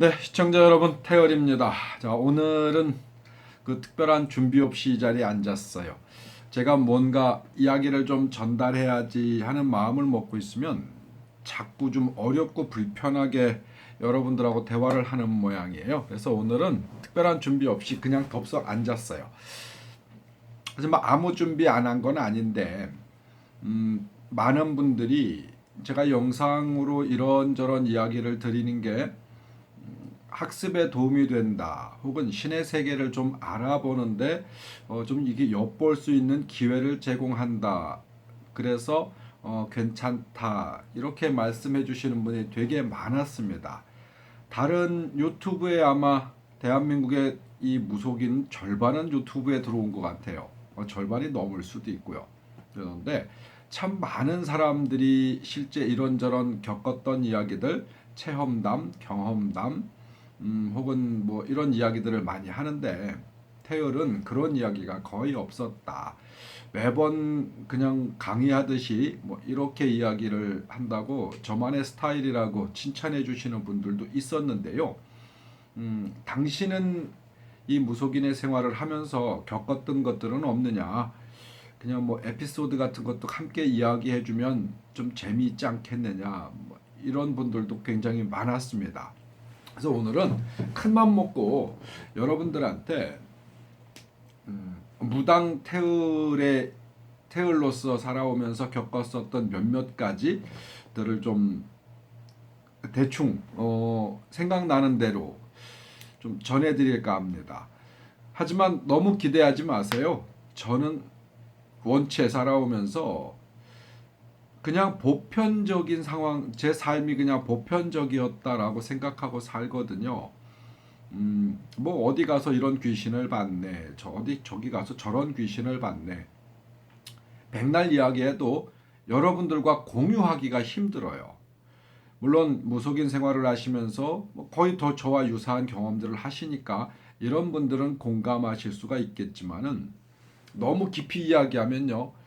네, 시청자 여러분, 태열입니다. 자, 오늘은 특별한 준비 없이 이 자리에 앉았어요. 제가 뭔가 이야기를 좀 전달해야지 하는 마음을 먹고 있으면 자꾸 좀 어렵고 불편하게 여러분들하고 대화를 하는 모양이에요. 그래서 오늘은 특별한 준비 없이 그냥 덥석 앉았어요. 하지만 아무 준비 안 한 건 아닌데, 많은 분들이 제가 영상으로 이런저런 이야기를 드리는 게 학습에 도움이 된다, 혹은 신의 세계를 좀 알아보는데 좀 이게 엿볼 수 있는 기회를 제공한다. 그래서 괜찮다, 이렇게 말씀해 주시는 분이 되게 많았습니다. 다른 유튜브에 아마 대한민국의 이 무속인 절반은 유튜브에 들어온 것 같아요. 절반이 넘을 수도 있고요. 그런데 참 많은 사람들이 실제 이런저런 겪었던 이야기들, 체험담, 경험담, 혹은 뭐 이런 이야기들을 많이 하는데, 태열은 그런 이야기가 거의 없었다. 매번 그냥 강의하듯이 뭐 이렇게 이야기를 한다고 저만의 스타일이라고 칭찬해 주시는 분들도 있었는데요. 당신은 이 무속인의 생활을 하면서 겪었던 것들은 없느냐? 그냥 뭐 에피소드 같은 것도 함께 이야기해 주면 좀 재미있지 않겠느냐? 뭐 이런 분들도 굉장히 많았습니다. 그래서 오늘은 큰맘 먹고 여러분들한테 무당 태을로서 살아오면서 겪었었던 몇몇 가지들을 좀 대충 생각나는 대로 좀 전해드릴까 합니다. 하지만 너무 기대하지 마세요. 저는 원체 살아오면서 그냥 보편적인 상황, 제 삶이 그냥 보편적이었다라고 생각하고 살거든요. 뭐 어디 가서 이런 귀신을 봤네, 저기 가서 저런 귀신을 봤네, 백날 이야기해도 여러분들과 공유하기가 힘들어요. 물론 무속인 생활을 하시면서 뭐 거의 더 저와 유사한 경험들을 하시니까 이런 분들은 공감하실 수가 있겠지만은, 너무 깊이 이야기하면요,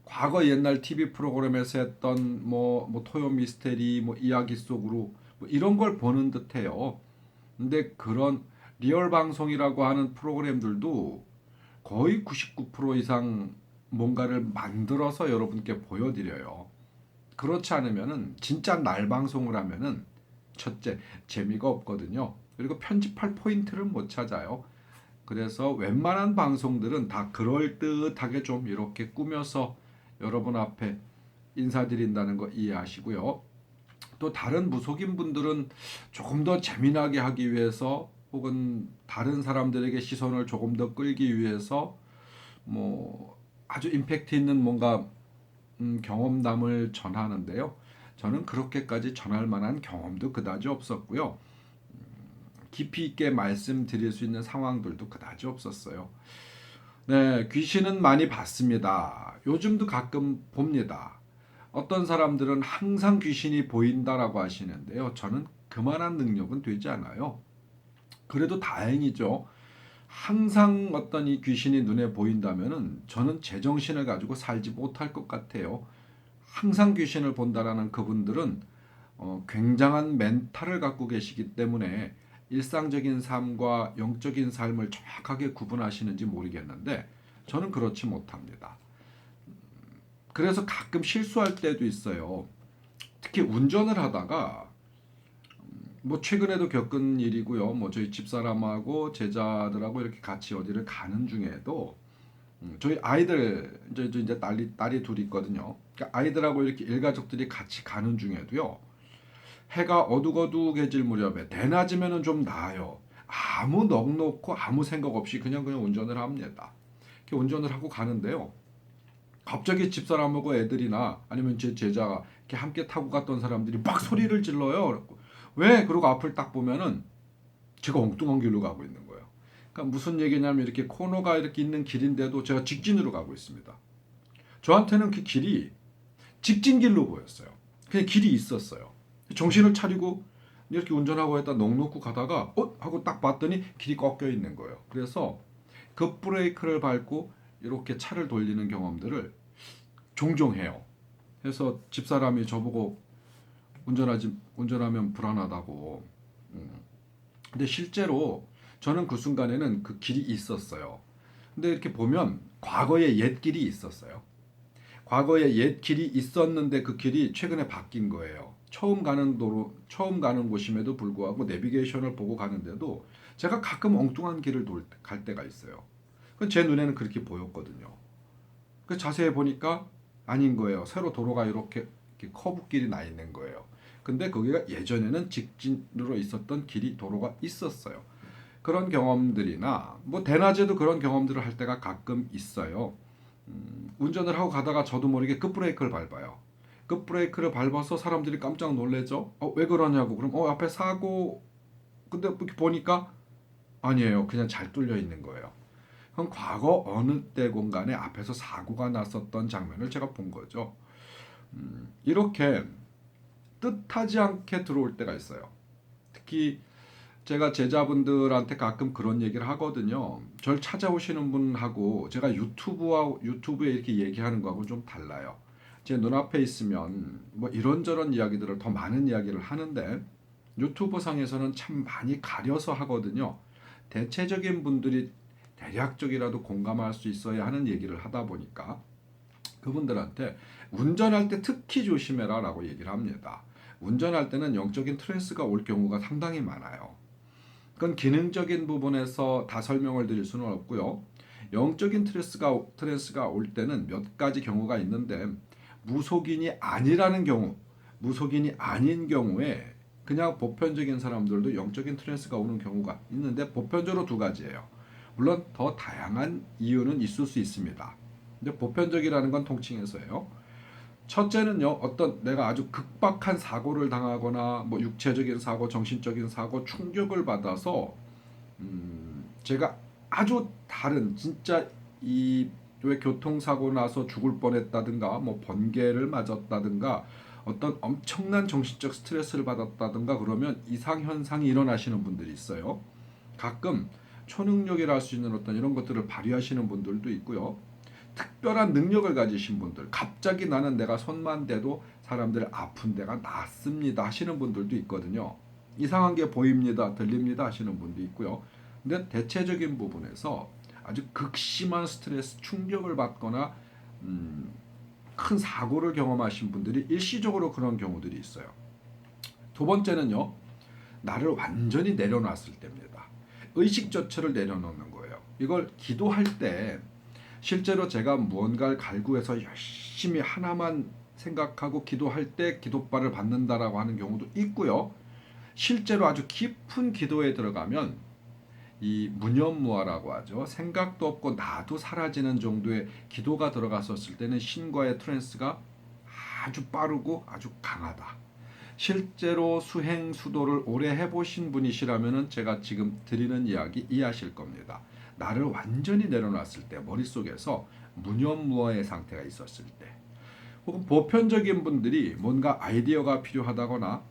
과거 옛날 TV 프로그램에서 했던 뭐 토요 미스테리 뭐 이야기 속으로 뭐 이런 걸 보는 듯해요. 근데 그런 리얼 방송이라고 하는 프로그램들도 거의 99% 이상 뭔가를 만들어서 여러분께 보여드려요. 그렇지 않으면은 진짜 날 방송을 하면은 첫째 재미가 없거든요. 그리고 편집할 포인트를 못 찾아요. 그래서 웬만한 방송들은 다 그럴듯하게 좀 이렇게 꾸며서 여러분 앞에 인사드린다는 거 이해하시고요. 또 다른 무속인 분들은 조금 더 재미나게 하기 위해서, 혹은 다른 사람들에게 시선을 조금 더 끌기 위해서 뭐 아주 임팩트 있는 뭔가 경험담을 전하는데요. 저는 그렇게까지 전할 만한 경험도 그다지 없었고요. 깊이 있게 말씀드릴 수 있는 상황들도 그다지 없었어요. 네, 귀신은 많이 봤습니다. 요즘도 가끔 봅니다. 어떤 사람들은 항상 귀신이 보인다라고 하시는데요. 저는 그만한 능력은 되지 않아요. 그래도 다행이죠. 항상 어떤 이 귀신이 눈에 보인다면은 저는 제정신을 가지고 살지 못할 것 같아요. 항상 귀신을 본다라는 그분들은 굉장한 멘탈을 갖고 계시기 때문에 일상적인 삶과 영적인 삶을 정확하게 구분하시는지 모르겠는데, 저는 그렇지 못합니다. 그래서 가끔 실수할 때도 있어요. 특히 운전을 하다가, 뭐 최근에도 겪은 일이고요. 뭐 저희 집사람하고 제자들하고 이렇게 같이 어디를 가는 중에도, 저희 아이들 이제 딸이 둘이 있거든요. 그러니까 아이들하고 이렇게 일가족들이 같이 가는 중에도요, 해가 어둑어둑해질 무렵에 대낮이면은 좀 나아요. 아무 넋 놓고 아무 생각 없이 그냥 운전을 합니다. 이렇게 운전을 하고 가는데요, 갑자기 집사람하고 애들이나 아니면 제 제자가 이렇게 함께 타고 갔던 사람들이 막 소리를 질러요. 그래갖고 왜? 그러고 앞을 딱 보면은 제가 엉뚱한 길로 가고 있는 거예요. 그러니까 무슨 얘기냐면, 이렇게 코너가 이렇게 있는 길인데도 제가 직진으로 가고 있습니다. 저한테는 그 길이 직진 길로 보였어요. 그냥 길이 있었어요. 정신을 차리고 이렇게 운전하고 있다 넋 놓고 가다가 하고 딱 봤더니 길이 꺾여 있는 거예요. 그래서 급 브레이크를 밟고 이렇게 차를 돌리는 경험들을 종종 해요. 그래서 집사람이 저보고 운전하면 불안하다고. 근데 실제로 저는 그 순간에는 그 길이 있었어요. 근데 이렇게 보면 과거에 옛 길이 있었어요. 과거에 옛 길이 있었는데 그 길이 최근에 바뀐 거예요. 처음 가는 곳임에도 불구하고 내비게이션을 보고 가는데도 제가 가끔 엉뚱한 길을 갈 때가 있어요. 그건 제 눈에는 그렇게 보였거든요. 그 자세히 보니까 아닌 거예요. 새로 도로가 이렇게 커브길이 나 있는 거예요. 근데 거기가 예전에는 직진으로 있었던 길이 도로가 있었어요. 그런 경험들이나 뭐 대낮에도 그런 경험들을 할 때가 가끔 있어요. 운전을 하고 가다가 저도 모르게 급브레이크를 밟아요. 급브레이크를 밟아서 사람들이 깜짝 놀래죠. 왜 그러냐고. 그럼 앞에 사고. 근데 이렇게 보니까 아니에요. 그냥 잘 뚫려 있는 거예요. 그럼 과거 어느 때 공간에 앞에서 사고가 났었던 장면을 제가 본 거죠. 이렇게 뜻하지 않게 들어올 때가 있어요. 특히 제가 제자분들한테 가끔 그런 얘기를 하거든요. 절 찾아오시는 분하고 제가 유튜브에 이렇게 얘기하는 거하고 좀 달라요. 제 눈앞에 있으면 뭐 이런저런 이야기들을 더 많은 이야기를 하는데 유튜브 상에서는 참 많이 가려서 하거든요. 대체적인 분들이 대략적이라도 공감할 수 있어야 하는 얘기를 하다 보니까 그분들한테 운전할 때 특히 조심해라 라고 얘기를 합니다. 운전할 때는 영적인 트랜스가 올 경우가 상당히 많아요. 그건 기능적인 부분에서 다 설명을 드릴 수는 없고요. 영적인 트랜스가 올 때는 몇 가지 경우가 있는데 무속인이 아니라는 경우, 무속인이 아닌 경우에 그냥 보편적인 사람들도 영적인 트랜스가 오는 경우가 있는데 보편적으로 두 가지예요. 물론 더 다양한 이유는 있을 수 있습니다. 근데 보편적이라는 건 통칭해서예요. 첫째는요, 어떤 내가 아주 극박한 사고를 당하거나 뭐 육체적인 사고, 정신적인 사고, 충격을 받아서 제가 아주 다른 진짜 이 왜 교통사고 나서 죽을 뻔했다든가 뭐 번개를 맞았다든가 어떤 엄청난 정신적 스트레스를 받았다든가 그러면 이상 현상이 일어나시는 분들이 있어요. 가끔 초능력이라 할 수 있는 어떤 이런 것들을 발휘하시는 분들도 있고요. 특별한 능력을 가지신 분들, 갑자기 나는 내가 손만 대도 사람들 아픈 데가 낫습니다 하시는 분들도 있거든요. 이상한 게 보입니다, 들립니다 하시는 분도 있고요. 근데 대체적인 부분에서 아주 극심한 스트레스, 충격을 받거나 큰 사고를 경험하신 분들이 일시적으로 그런 경우들이 있어요. 두 번째는요, 나를 완전히 내려놨을 때입니다. 의식 자체를 내려놓는 거예요. 이걸 기도할 때 실제로 제가 무언가를 갈구해서 열심히 하나만 생각하고 기도할 때 기도발을 받는다라고 하는 경우도 있고요. 실제로 아주 깊은 기도에 들어가면 이 무념무화라고 하죠. 생각도 없고 나도 사라지는 정도의 기도가 들어갔었을 때는 신과의 트랜스가 아주 빠르고 아주 강하다. 실제로 수행 수도를 오래 해보신 분이시라면 제가 지금 드리는 이야기 이해하실 겁니다. 나를 완전히 내려놨을 때 머릿속에서 무념무화의 상태가 있었을 때 혹은 보편적인 분들이 뭔가 아이디어가 필요하다거나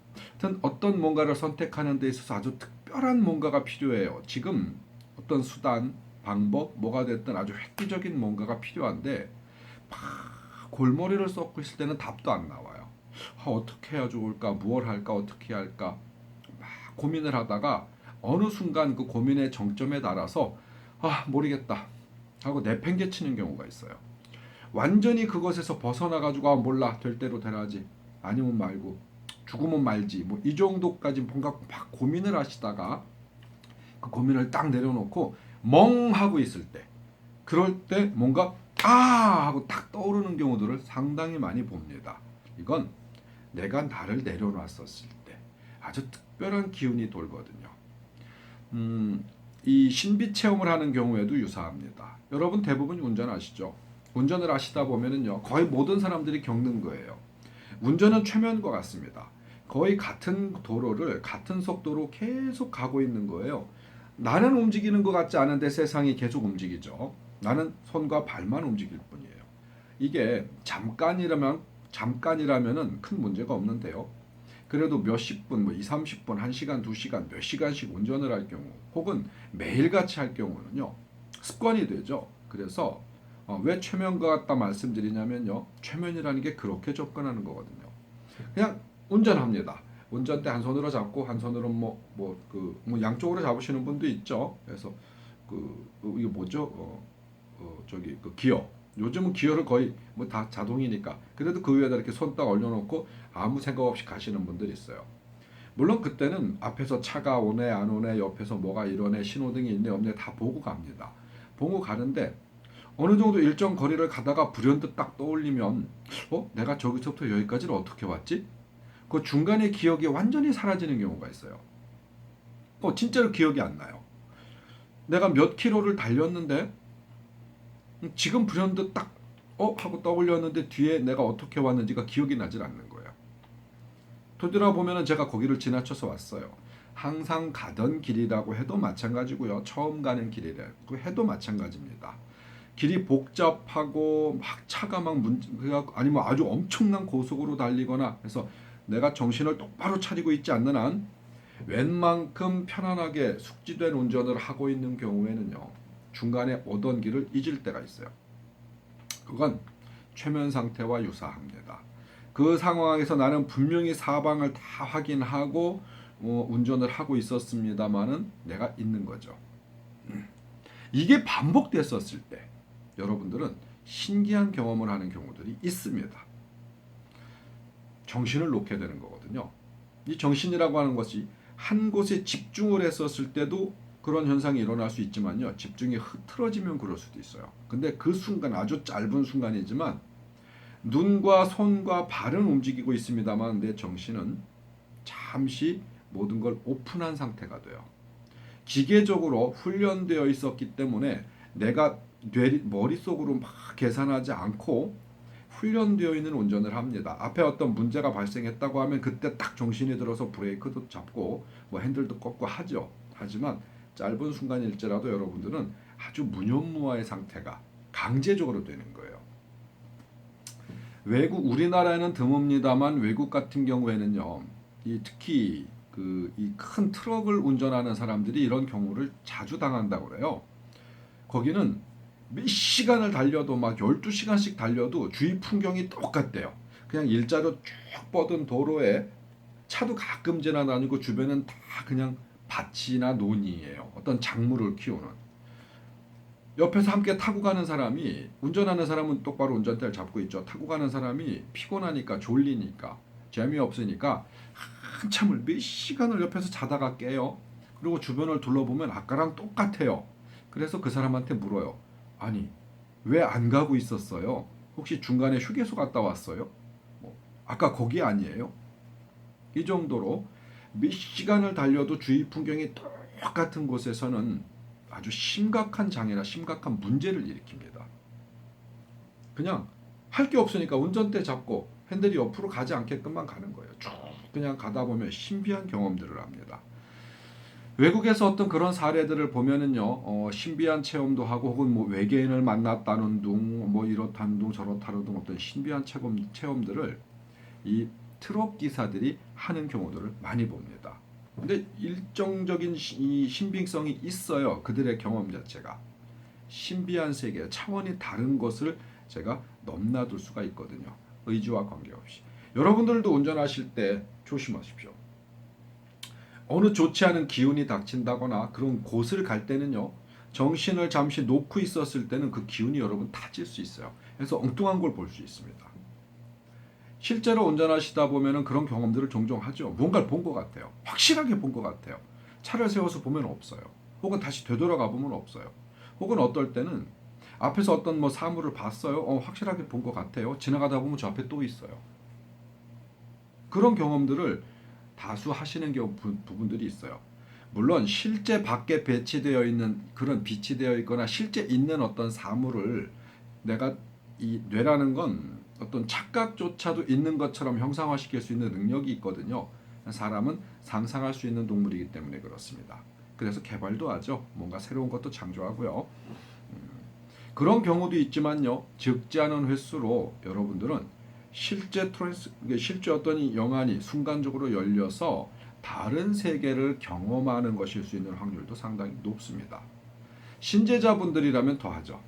어떤 뭔가를 선택하는 데 있어서 아주 특별한 뭔가가 필요해요. 지금 어떤 수단, 방법, 뭐가 됐든 아주 획기적인 뭔가가 필요한데 막 골머리를 썩고 있을 때는 답도 안 나와요. 어떻게 해야 좋을까? 무엇 할까? 어떻게 할까? 막 고민을 하다가 어느 순간 그 고민의 정점에 달아서 모르겠다 하고 내팽개치는 경우가 있어요. 완전히 그것에서 벗어나가지고 몰라 될 대로 되라지 아니면 말고 죽으면 말지 뭐 이 정도까지 뭔가 막 고민을 하시다가 그 고민을 딱 내려놓고 멍하고 있을 때 그럴 때 뭔가 하고 딱 떠오르는 경우들을 상당히 많이 봅니다. 이건 내가 나를 내려놨었을 때 아주 특별한 기운이 돌거든요. 이 신비 체험을 하는 경우에도 유사합니다. 여러분 대부분 운전하시죠? 운전을 하시다 보면은요 거의 모든 사람들이 겪는 거예요. 운전은 최면과 같습니다. 거의 같은 도로를 같은 속도로 계속 가고 있는 거예요. 나는 움직이는 것 같지 않은데 세상이 계속 움직이죠. 나는 손과 발만 움직일 뿐이에요. 이게 잠깐이라면은 큰 문제가 없는데요. 그래도 몇십 분, 뭐 2, 30분, 1시간, 2시간, 몇 시간씩 운전을 할 경우 혹은 매일같이 할 경우는요. 습관이 되죠. 그래서 왜 최면과 같다 말씀드리냐면요. 최면이라는 게 그렇게 접근하는 거거든요. 그냥 운전합니다. 운전대 한 손으로 잡고 한 손으로 뭐 양쪽으로 잡으시는 분도 있죠. 그래서 이게 뭐죠? 저기 그 기어. 요즘은 기어를 거의 뭐 다 자동이니까. 그래도 그 위에다 이렇게 손 딱 올려놓고 아무 생각 없이 가시는 분들이 있어요. 물론 그때는 앞에서 차가 오네 안 오네 옆에서 뭐가 이러네 신호등이 있네 없네 다 보고 갑니다. 보고 가는데 어느 정도 일정 거리를 가다가 불현듯 딱 떠올리면 내가 저기서부터 여기까지를 어떻게 왔지? 그 중간에 기억이 완전히 사라지는 경우가 있어요. 진짜로 기억이 안 나요. 내가 몇 킬로를 달렸는데 지금 불현듯 딱 하고 떠올렸는데 뒤에 내가 어떻게 왔는지가 기억이 나질 않는 거예요. 되돌아보면 제가 거기를 지나쳐서 왔어요. 항상 가던 길이라고 해도 마찬가지고요. 처음 가는 길이라고 해도 마찬가지입니다. 길이 복잡하고 막 차가 아니면 아주 엄청난 고속으로 달리거나 해서 내가 정신을 똑바로 차리고 있지 않는 한 웬만큼 편안하게 숙지된 운전을 하고 있는 경우에는요. 중간에 오던 길을 잊을 때가 있어요. 그건 최면 상태와 유사합니다. 그 상황에서 나는 분명히 사방을 다 확인하고 운전을 하고 있었습니다만은 내가 있는 거죠. 이게 반복됐었을 때 여러분들은 신기한 경험을 하는 경우들이 있습니다. 정신을 놓게 되는 거거든요. 이 정신이라고 하는 것이 한 곳에 집중을 했었을 때도 그런 현상이 일어날 수 있지만요. 집중이 흐트러지면 그럴 수도 있어요. 근데 그 순간 아주 짧은 순간이지만 눈과 손과 발은 움직이고 있습니다만 내 정신은 잠시 모든 걸 오픈한 상태가 돼요. 기계적으로 훈련되어 있었기 때문에 내가 머릿속으로 막 계산하지 않고 훈련되어 있는 운전을 합니다. 앞에 어떤 문제가 발생했다고 하면 그때 딱 정신이 들어서 브레이크도 잡고 뭐 핸들도 꺾고 하죠. 하지만 짧은 순간일지라도 여러분들은 아주 무념무화의 상태가 강제적으로 되는 거예요. 우리나라에는 드뭅니다만 외국 같은 경우에는요, 특히 이 큰 트럭을 운전하는 사람들이 이런 경우를 자주 당한다고 그래요. 거기는 몇 시간을 달려도 막 12시간씩 달려도 주위 풍경이 똑같대요. 그냥 일자로 쭉 뻗은 도로에 차도 가끔 지나다니고 주변은 다 그냥 밭이나 논이에요. 어떤 작물을 키우는. 옆에서 함께 타고 가는 사람이 운전하는 사람은 똑바로 운전대를 잡고 있죠. 타고 가는 사람이 피곤하니까 졸리니까 재미없으니까 한참을 몇 시간을 옆에서 자다가 깨요. 그리고 주변을 둘러보면 아까랑 똑같아요. 그래서 그 사람한테 물어요. 아니 왜 안 가고 있었어요? 혹시 중간에 휴게소 갔다 왔어요? 아까 거기 아니에요? 이 정도로 몇 시간을 달려도 주위 풍경이 똑같은 곳에서는 아주 심각한 장애나 심각한 문제를 일으킵니다. 그냥 할 게 없으니까 운전대 잡고 핸들이 옆으로 가지 않게끔만 가는 거예요. 쭉 그냥 가다 보면 신비한 경험들을 합니다. 외국에서 어떤 그런 사례들을 보면은요, 신비한 체험도 하고 혹은 뭐 외계인을 만났다는 둥, 뭐 이렇다는 둥, 저렇다는 둥 어떤 신비한 체험들을 이 트럭 기사들이 하는 경우들을 많이 봅니다. 근데 일정적인 이 신빙성이 있어요. 그들의 경험 자체가. 신비한 세계, 차원이 다른 것을 제가 넘나들 수가 있거든요. 의지와 관계없이. 여러분들도 운전하실 때 조심하십시오. 어느 좋지 않은 기운이 닥친다거나 그런 곳을 갈 때는요. 정신을 잠시 놓고 있었을 때는 그 기운이 여러분 타질 수 있어요. 그래서 엉뚱한 걸 볼 수 있습니다. 실제로 운전하시다 보면은 그런 경험들을 종종 하죠. 뭔가를 본 것 같아요. 확실하게 본 것 같아요. 차를 세워서 보면 없어요. 혹은 다시 되돌아가 보면 없어요. 혹은 어떨 때는 앞에서 어떤 뭐 사물을 봤어요. 확실하게 본 것 같아요. 지나가다 보면 저 앞에 또 있어요. 그런 경험들을 다수 하시는 부분들이 있어요. 물론 실제 밖에 배치되어 있는 그런 빛이 되어 있거나 실제 있는 어떤 사물을 내가 이 뇌라는 건 어떤 착각조차도 있는 것처럼 형상화시킬 수 있는 능력이 있거든요. 사람은 상상할 수 있는 동물이기 때문에 그렇습니다. 그래서 개발도 하죠. 뭔가 새로운 것도 창조하고요. 그런 경우도 있지만요. 적지 않은 횟수로 여러분들은 실제 어떤 영안이 순간적으로 열려서 다른 세계를 경험하는 것일 수 있는 확률도 상당히 높습니다. 신재자분들이라면 더하죠.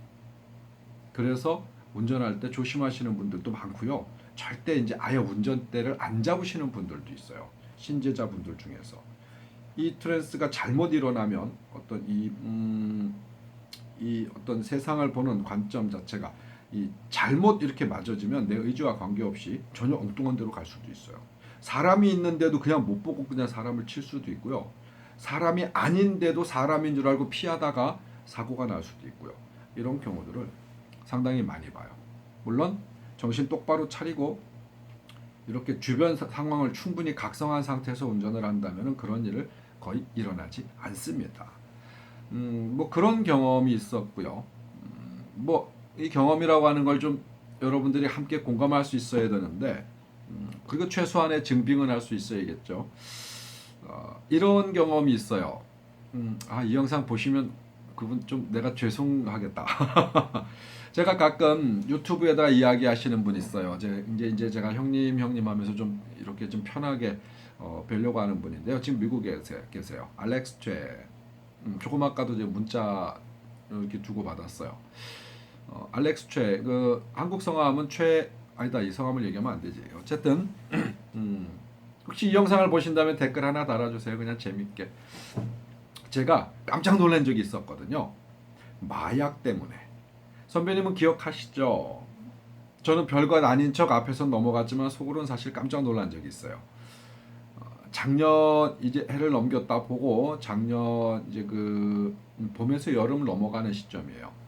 그래서 운전할 때 조심하시는 분들도 많고요. 절대 이제 아예 운전대를 안 잡으시는 분들도 있어요. 신제자분들 중에서 이 트랜스가 잘못 일어나면 어떤 이 어떤 세상을 보는 관점 자체가 이 잘못 이렇게 맞아지면 내 의지와 관계없이 전혀 엉뚱한 데로 갈 수도 있어요. 사람이 있는데도 그냥 못 보고 그냥 사람을 칠 수도 있고요. 사람이 아닌데도 사람인 줄 알고 피하다가 사고가 날 수도 있고요. 이런 경우들을 상당히 많이 봐요. 물론 정신 똑바로 차리고 이렇게 주변 상황을 충분히 각성한 상태에서 운전을 한다면 그런 일을 거의 일어나지 않습니다. 뭐 그런 경험이 있었고요. 뭐 이 경험이라고 하는 걸 좀 여러분들이 함께 공감할 수 있어야 되는데, 그리고 최소한의 증빙은 할 수 있어야겠죠. 이런 경험이 있어요. 이 영상 보시면 그분 좀 내가 죄송하겠다. 제가 가끔 유튜브에다 이야기하시는 분 있어요. 이제 제가 형님 하면서 좀 이렇게 좀 편하게 뵈려고 하는 분인데요. 지금 미국에 계세요. 알렉스 최. 조금 아까도 이제 문자 이렇게 주고 받았어요. 알렉스 최. 그 한국 성함은 최 아니다. 이 성함을 얘기하면 안 되지. 어쨌든 혹시 이 영상을 보신다면 댓글 하나 달아주세요. 그냥 재밌게. 제가 깜짝 놀란 적이 있었거든요. 마약 때문에. 선배님은 기억하시죠? 저는 별것 아닌 척 앞에서 넘어갔지만 속으로는 사실 깜짝 놀란 적이 있어요. 작년 이제 해를 넘겼다 보고 작년 이제 그 봄에서 여름을 넘어가는 시점이에요.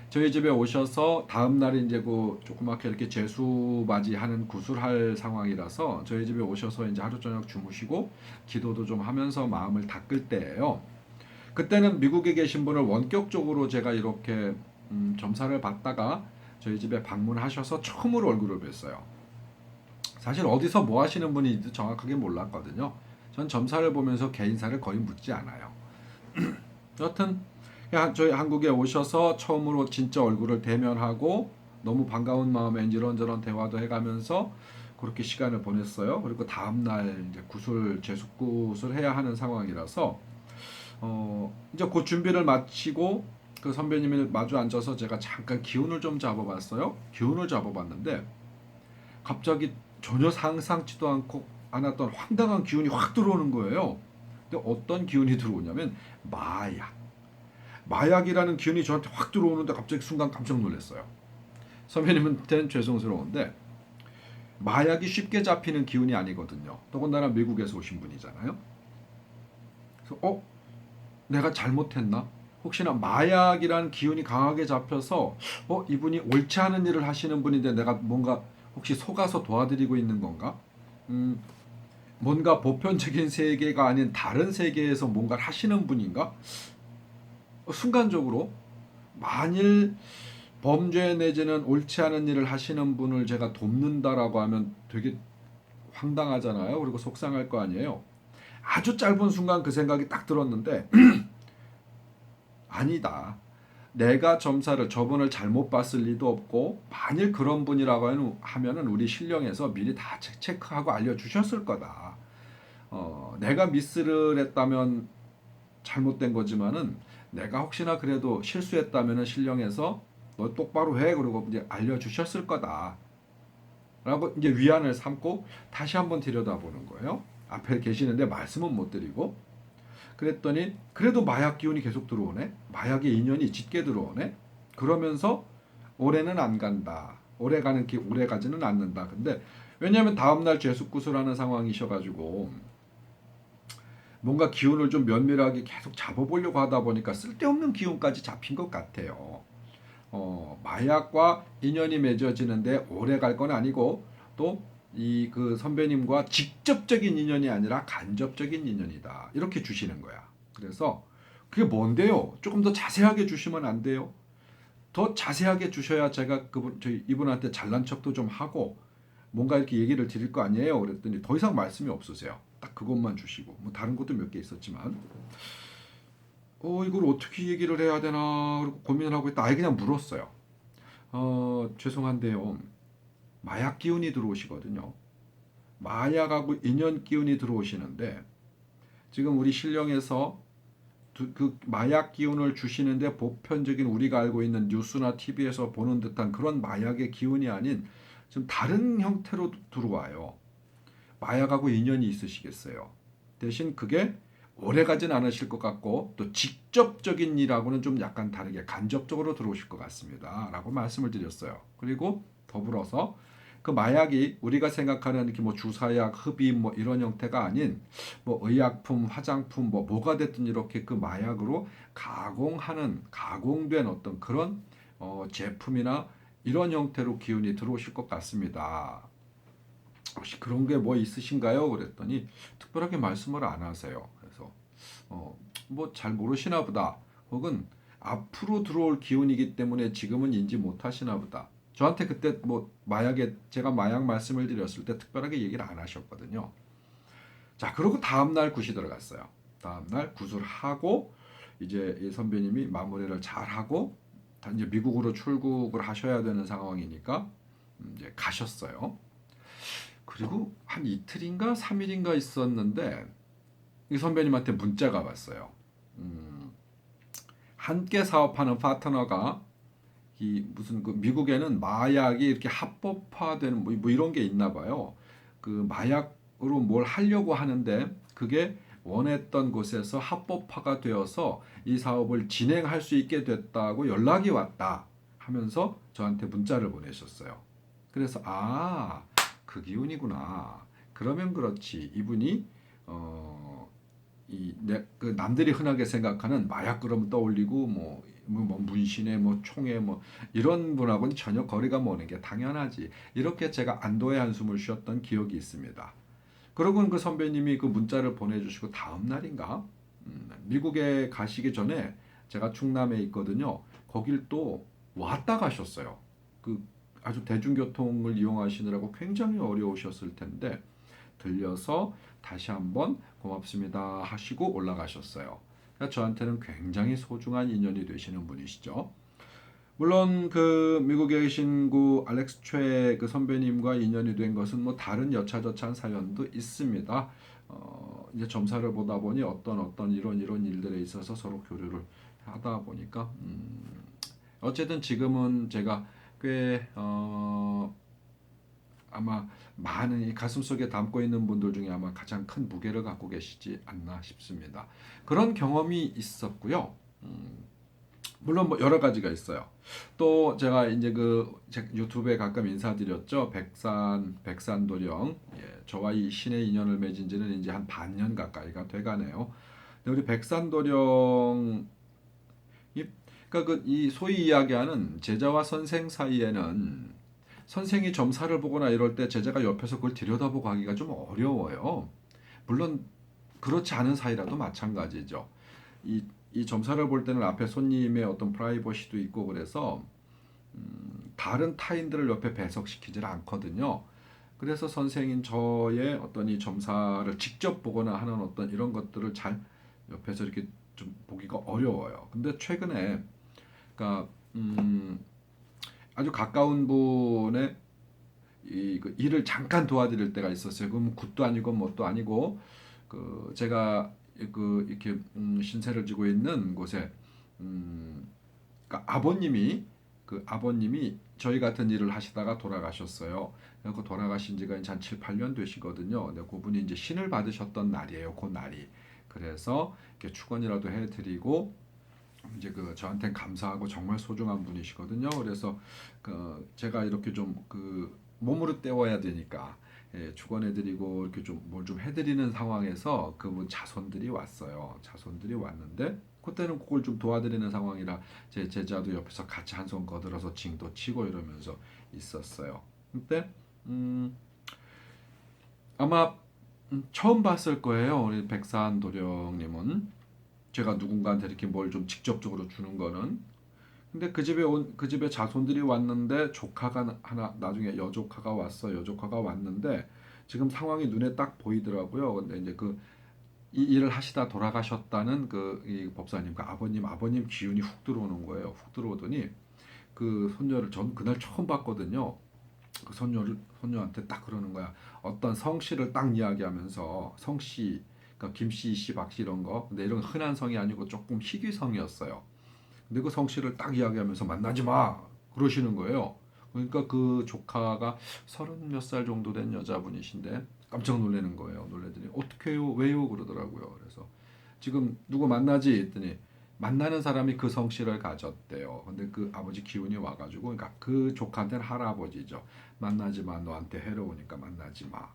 저희 집에 오셔서 다음 날에 이제 그 조그맣게 이렇게 제수 맞이하는 구술할 상황이라서 저희 집에 오셔서 이제 하루 저녁 주무시고 기도도 좀 하면서 마음을 닦을 때예요. 그때는 미국에 계신 분을 원격적으로 제가 이렇게 점사를 받다가 저희 집에 방문하셔서 처음으로 얼굴을 뵀어요. 사실 어디서 뭐 하시는 분인지 정확하게 몰랐거든요. 전 점사를 보면서 개인사를 거의 묻지 않아요. 여튼 저희 한국에 오셔서 처음으로 진짜 얼굴을 대면하고 너무 반가운 마음에 이런저런 대화도 해가면서 그렇게 시간을 보냈어요. 그리고 다음날 이제 제숙굿을 해야 하는 상황이라서 이제 그 준비를 마치고 그 선배님을 마주 앉아서 제가 잠깐 기운을 좀 잡아봤어요. 기운을 잡아봤는데 갑자기 전혀 상상치도 않았던 황당한 기운이 확 들어오는 거예요. 근데 어떤 기운이 들어오냐면 마약이라는 기운이 저한테 확 들어오는데 갑자기 순간 깜짝 놀랐어요. 선배님한테는 죄송스러운데 마약이 쉽게 잡히는 기운이 아니거든요. 더군다나 미국에서 오신 분이잖아요. 그래서 내가 잘못했나? 혹시나 마약이라는 기운이 강하게 잡혀서 이분이 옳지 않은 일을 하시는 분인데 내가 뭔가 혹시 속아서 도와드리고 있는 건가? 뭔가 보편적인 세계가 아닌 다른 세계에서 뭔가를 하시는 분인가? 순간적으로 만일 범죄 내지는 옳지 않은 일을 하시는 분을 제가 돕는다라고 하면 되게 황당하잖아요. 그리고 속상할 거 아니에요. 아주 짧은 순간 그 생각이 딱 들었는데 아니다. 내가 점사를 저분을 잘못 봤을 리도 없고 만일 그런 분이라고 하면은 우리 신령에서 미리 다 체크하고 알려주셨을 거다. 내가 미스를 했다면 잘못된 거지만은 내가 혹시나 그래도 실수했다면은 신령에서 너 똑바로 해 그러고 이제 알려주셨을 거다. 라고 이제 위안을 삼고 다시 한번 들여다보는 거예요. 앞에 계시는데 말씀은 못 드리고 그랬더니 그래도 마약 기운이 계속 들어오네. 마약의 인연이 짙게 들어오네. 그러면서 올해는 안 간다. 오래 가지는 않는다. 근데 왜냐하면 다음날 재수구슬하는 상황이셔가지고 뭔가 기운을 좀 면밀하게 계속 잡아보려고 하다 보니까 쓸데없는 기운까지 잡힌 것 같아요. 마약과 인연이 맺어지는데 오래 갈 건 아니고 또 그 선배님과 직접적인 인연이 아니라 간접적인 인연이다. 이렇게 주시는 거야. 그래서 그게 뭔데요? 조금 더 자세하게 주시면 안 돼요? 더 자세하게 주셔야 제가 이분한테 잘난 척도 좀 하고 뭔가 이렇게 얘기를 드릴 거 아니에요? 그랬더니 더 이상 말씀이 없으세요. 딱 그것만 주시고 뭐 다른 것도 몇 개 있었지만 이걸 어떻게 얘기를 해야 되나 그리고 고민을 하고 있다. 아예 그냥 물었어요. 죄송한데요. 마약 기운이 들어오시거든요. 마약하고 인연 기운이 들어오시는데 지금 우리 신령에서 그 마약 기운을 주시는데 보편적인 우리가 알고 있는 뉴스나 TV에서 보는 듯한 그런 마약의 기운이 아닌 좀 다른 형태로 들어와요. 마약하고 인연이 있으시겠어요. 대신 그게 오래 가진 않으실 것 같고 또 직접적인 일하고는 좀 약간 다르게 간접적으로 들어오실 것 같습니다. 라고 말씀을 드렸어요. 그리고 더불어서 그 마약이 우리가 생각하는 이렇게 뭐 주사약, 흡입 뭐 이런 형태가 아닌 뭐 의약품, 화장품 뭐가 됐든 이렇게 그 마약으로 가공하는 가공된 어떤 그런 제품이나 이런 형태로 기운이 들어오실 것 같습니다. 혹시 그런 게 뭐 있으신가요? 그랬더니 특별하게 말씀을 안 하세요. 그래서 뭐 잘 모르시나 보다. 혹은 앞으로 들어올 기운이기 때문에 지금은 인지 못하시나 보다. 저한테 그때 뭐 마약에 제가 마약 말씀을 드렸을 때 특별하게 얘기를 안 하셨거든요. 자, 그러고 다음 날 굿이 들어갔어요. 다음 날 굿을 하고 이제 이 선배님이 마무리를 잘 하고 이제 미국으로 출국을 하셔야 되는 상황이니까 이제 가셨어요. 그리고 한 이틀인가 3일인가 있었는데 이 선배님한테 문자가 왔어요. 함께 사업하는 파트너가 이 무슨 그 미국에는 마약이 이렇게 합법화되는 뭐 이런 게 있나 봐요. 그 마약으로 뭘 하려고 하는데 그게 원했던 곳에서 합법화가 되어서 이 사업을 진행할 수 있게 됐다고 연락이 왔다 하면서 저한테 문자를 보내셨어요. 그래서 그 기운이구나. 그러면 그렇지. 이분이 그 남들이 흔하게 생각하는 마약 그러면 떠올리고 뭐 문신에 뭐 총에 뭐 이런 분하고는 전혀 거리가 머는 게 당연하지. 이렇게 제가 안도의 한숨을 쉬었던 기억이 있습니다. 그러고는 그 선배님이 그 문자를 보내주시고 다음 날인가 미국에 가시기 전에 제가 충남에 있거든요. 거길 또 왔다 가셨어요. 그 아주 대중교통을 이용하시느라고 굉장히 어려우셨을 텐데 들려서 다시 한번 고맙습니다 하시고 올라가셨어요. 그러니까 저한테는 굉장히 소중한 인연이 되시는 분이시죠. 물론 그 미국에 계신 그 알렉스 최 그 선배님과 인연이 된 것은 뭐 다른 여차저차한 사연도 있습니다. 이제 점사를 보다 보니 어떤 이런 일들에 있어서 서로 교류를 하다 보니까 어쨌든 지금은 제가 꽤 아마 많은 이 가슴속에 담고 있는 분들 중에 아마 가장 큰 무게를 갖고 계시지 않나 싶습니다. 그런 경험이 있었고요. 물론 뭐 여러 가지가 있어요. 또 제가 이제 제 유튜브에 가끔 인사드렸죠. 백산도령. 예, 저와 이 신의 인연을 맺은 지는 이제 한 반년 가까이가 돼가네요. 근데 우리 백산도령 그러니까 이 소위 이야기하는 제자와 선생 사이에는 선생이 점사를 보거나 이럴 때 제자가 옆에서 그걸 들여다보고 하기가 좀 어려워요. 물론 그렇지 않은 사이라도 마찬가지죠. 이, 이 점사를 볼 때는 앞에 손님의 어떤 프라이버시도 있고 그래서 다른 타인들을 옆에 배석시키질 않거든요. 그래서 선생인 저의 어떤 이 점사를 직접 보거나 하는 어떤 이런 것들을 잘 옆에서 이렇게 좀 보기가 어려워요. 근데 최근에 그러니까 아주 가까운 분의 그 일을 잠깐 도와드릴 때가 있었어요. 그럼 굿도 아니고 뭣도 아니고 제가 이렇게 신세를 지고 있는 곳에 그러니까 아버님이 저희 같은 일을 하시다가 돌아가셨어요. 그 돌아가신 지가 이제 한 7, 8년 되시거든요. 근데 그분이 이제 신을 받으셨던 날이에요. 그 날이. 그래서 이렇게 축원이라도 해드리고 이제 저한테는 감사하고 정말 소중한 분이시거든요. 그래서 제가 이렇게 좀 몸으로 때워야 되니까 축원해드리고 이렇게 좀 뭘 좀 해드리는 상황에서 그분 자손들이 왔어요. 자손들이 왔는데 그때는 그걸 좀 도와드리는 상황이라 제 제자도 옆에서 같이 한 손 거들어서 징도 치고 이러면서 있었어요. 근데 아마 처음 봤을 거예요. 우리 백산 도령님은 제가 누군가한테 이렇게 뭘 좀 직접적으로 주는 거는. 근데 그 집에 자손들이 왔는데 조카가 하나 나중에 여조카가 왔어. 여조카가 왔는데 지금 상황이 눈에 딱 보이더라고요. 근데 이제 이 일을 하시다 돌아가셨다는 이 법사님, 그 아버님 기운이 훅 들어오는 거예요. 훅 들어오더니 그 손녀를 전 그날 처음 봤거든요. 그 손녀한테 딱 그러는 거야. 어떤 성씨를 딱 이야기하면서 성씨, 그러니까 김씨, 씨, 박씨 이런 거. 근데 이런 흔한 성이 아니고 조금 희귀성이었어요. 근데 그 성씨를 딱 이야기하면서 만나지 마 그러시는 거예요. 그러니까 그 조카가 30몇 살 정도 된 여자분이신데 깜짝 놀라는 거예요. 놀래더니 어떻게 해요? 왜요? 그러더라고요. 그래서 지금 누구 만나지? 했더니 만나는 사람이 그 성씨를 가졌대요. 근데 그 아버지 기운이 와가지고, 그러니까 그 조카한테는 할아버지죠. 만나지 마. 너한테 해로우니까 만나지 마.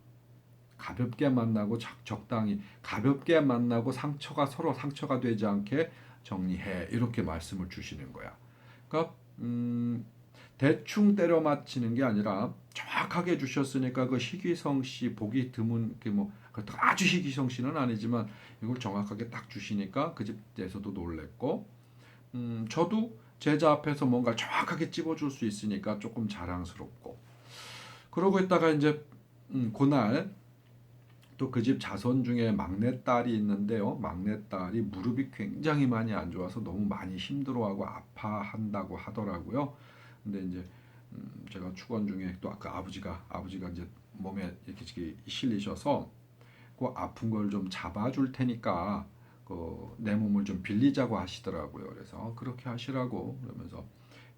가볍게 만나고 적당히 가볍게 만나고 상처가 서로 상처가 되지 않게 정리해. 이렇게 말씀을 주시는 거야. 그러니까 대충 때려 맞히는 게 아니라 정확하게 주셨으니까 그 희귀성씨 보기 드문 뭐 그렇다고 아주 희귀성씨는 아니지만 이걸 정확하게 딱 주시니까 그 집에서도 놀랬고 저도 제자 앞에서 뭔가 정확하게 찝어줄 수 있으니까 조금 자랑스럽고 그러고 있다가 이제 그날 또 그 집 자손 중에 막내딸이 있는데요. 막내딸이 무릎이 굉장히 많이 안 좋아서 너무 많이 힘들어하고 아파한다고 하더라고요. 근데 이제 제가 축원 중에 또 아까 아버지가 이제 몸에 이렇게 실리셔서 그 아픈 걸 좀 잡아줄 테니까 내 몸을 좀 빌리자고 하시더라고요. 그래서 그렇게 하시라고 그러면서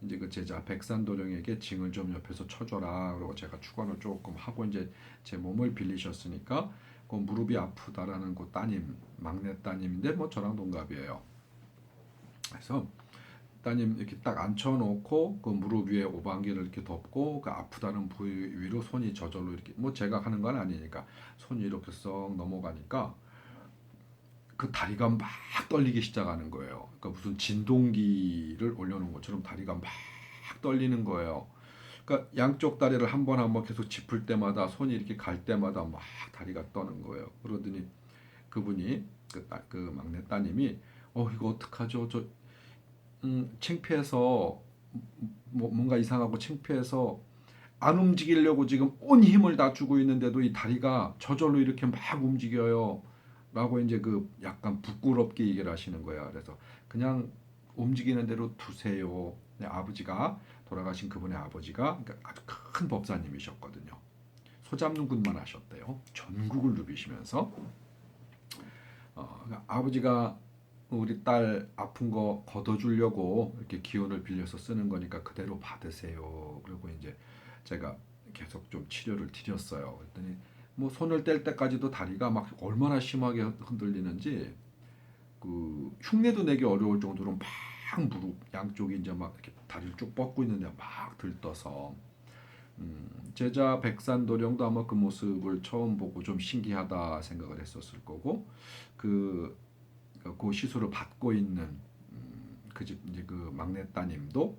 이제 그 제자 백산도령에게 징을 좀 옆에서 쳐줘라. 그리고 제가 축원을 조금 하고 이제 제 몸을 빌리셨으니까 그 무릎이 아프다라는 그 따님 막내 따님인데 뭐 저랑 동갑이에요. 그래서 따님 이렇게 딱 앉혀놓고 그 무릎 위에 오방기를 이렇게 덮고 그 아프다는 부위 위로 손이 저절로 이렇게 뭐 제가 하는 건 아니니까 손이 이렇게 썩 넘어가니까 그 다리가 막 떨리기 시작하는 거예요. 그러니까 무슨 진동기를 올려놓은 것처럼 다리가 막 떨리는 거예요. 그러니까 양쪽 다리를 한 번 한 번 계속 짚을 때마다 손이 이렇게 갈 때마다 막 다리가 떠는 거예요. 그러더니 그분이 그 막내 따님이 이거 어떡하죠? 저 창피해서 뭔가 이상하고 창피해서 안 움직이려고 지금 온 힘을 다 주고 있는데도 이 다리가 저절로 이렇게 막 움직여요. 라고 이제 그 약간 부끄럽게 얘기를 하시는 거야. 그래서 그냥 움직이는 대로 두세요. 네, 아버지가 돌아가신 그분의 아버지가 그러니까 아주 큰 법사님이셨거든요. 소잡는 군만 하셨대요. 전국을 누비시면서 그러니까 아버지가 우리 딸 아픈 거 걷어주려고 이렇게 기운을 빌려서 쓰는 거니까 그대로 받으세요. 그리고 이제 제가 계속 좀 치료를 드렸어요. 그랬더니 뭐 손을 뗄 때까지도 다리가 막 얼마나 심하게 흔들리는지 그 흉내도 내기 어려울 정도로 막 무릎 양쪽이 이제 막 이렇게 다리를 쭉 뻗고 있는데 막 들떠서 제자 백산도령도 아마 그 모습을 처음 보고 좀 신기하다 생각을 했었을 거고 그 시술을 받고 있는 그 집 이제 그 막내 따님도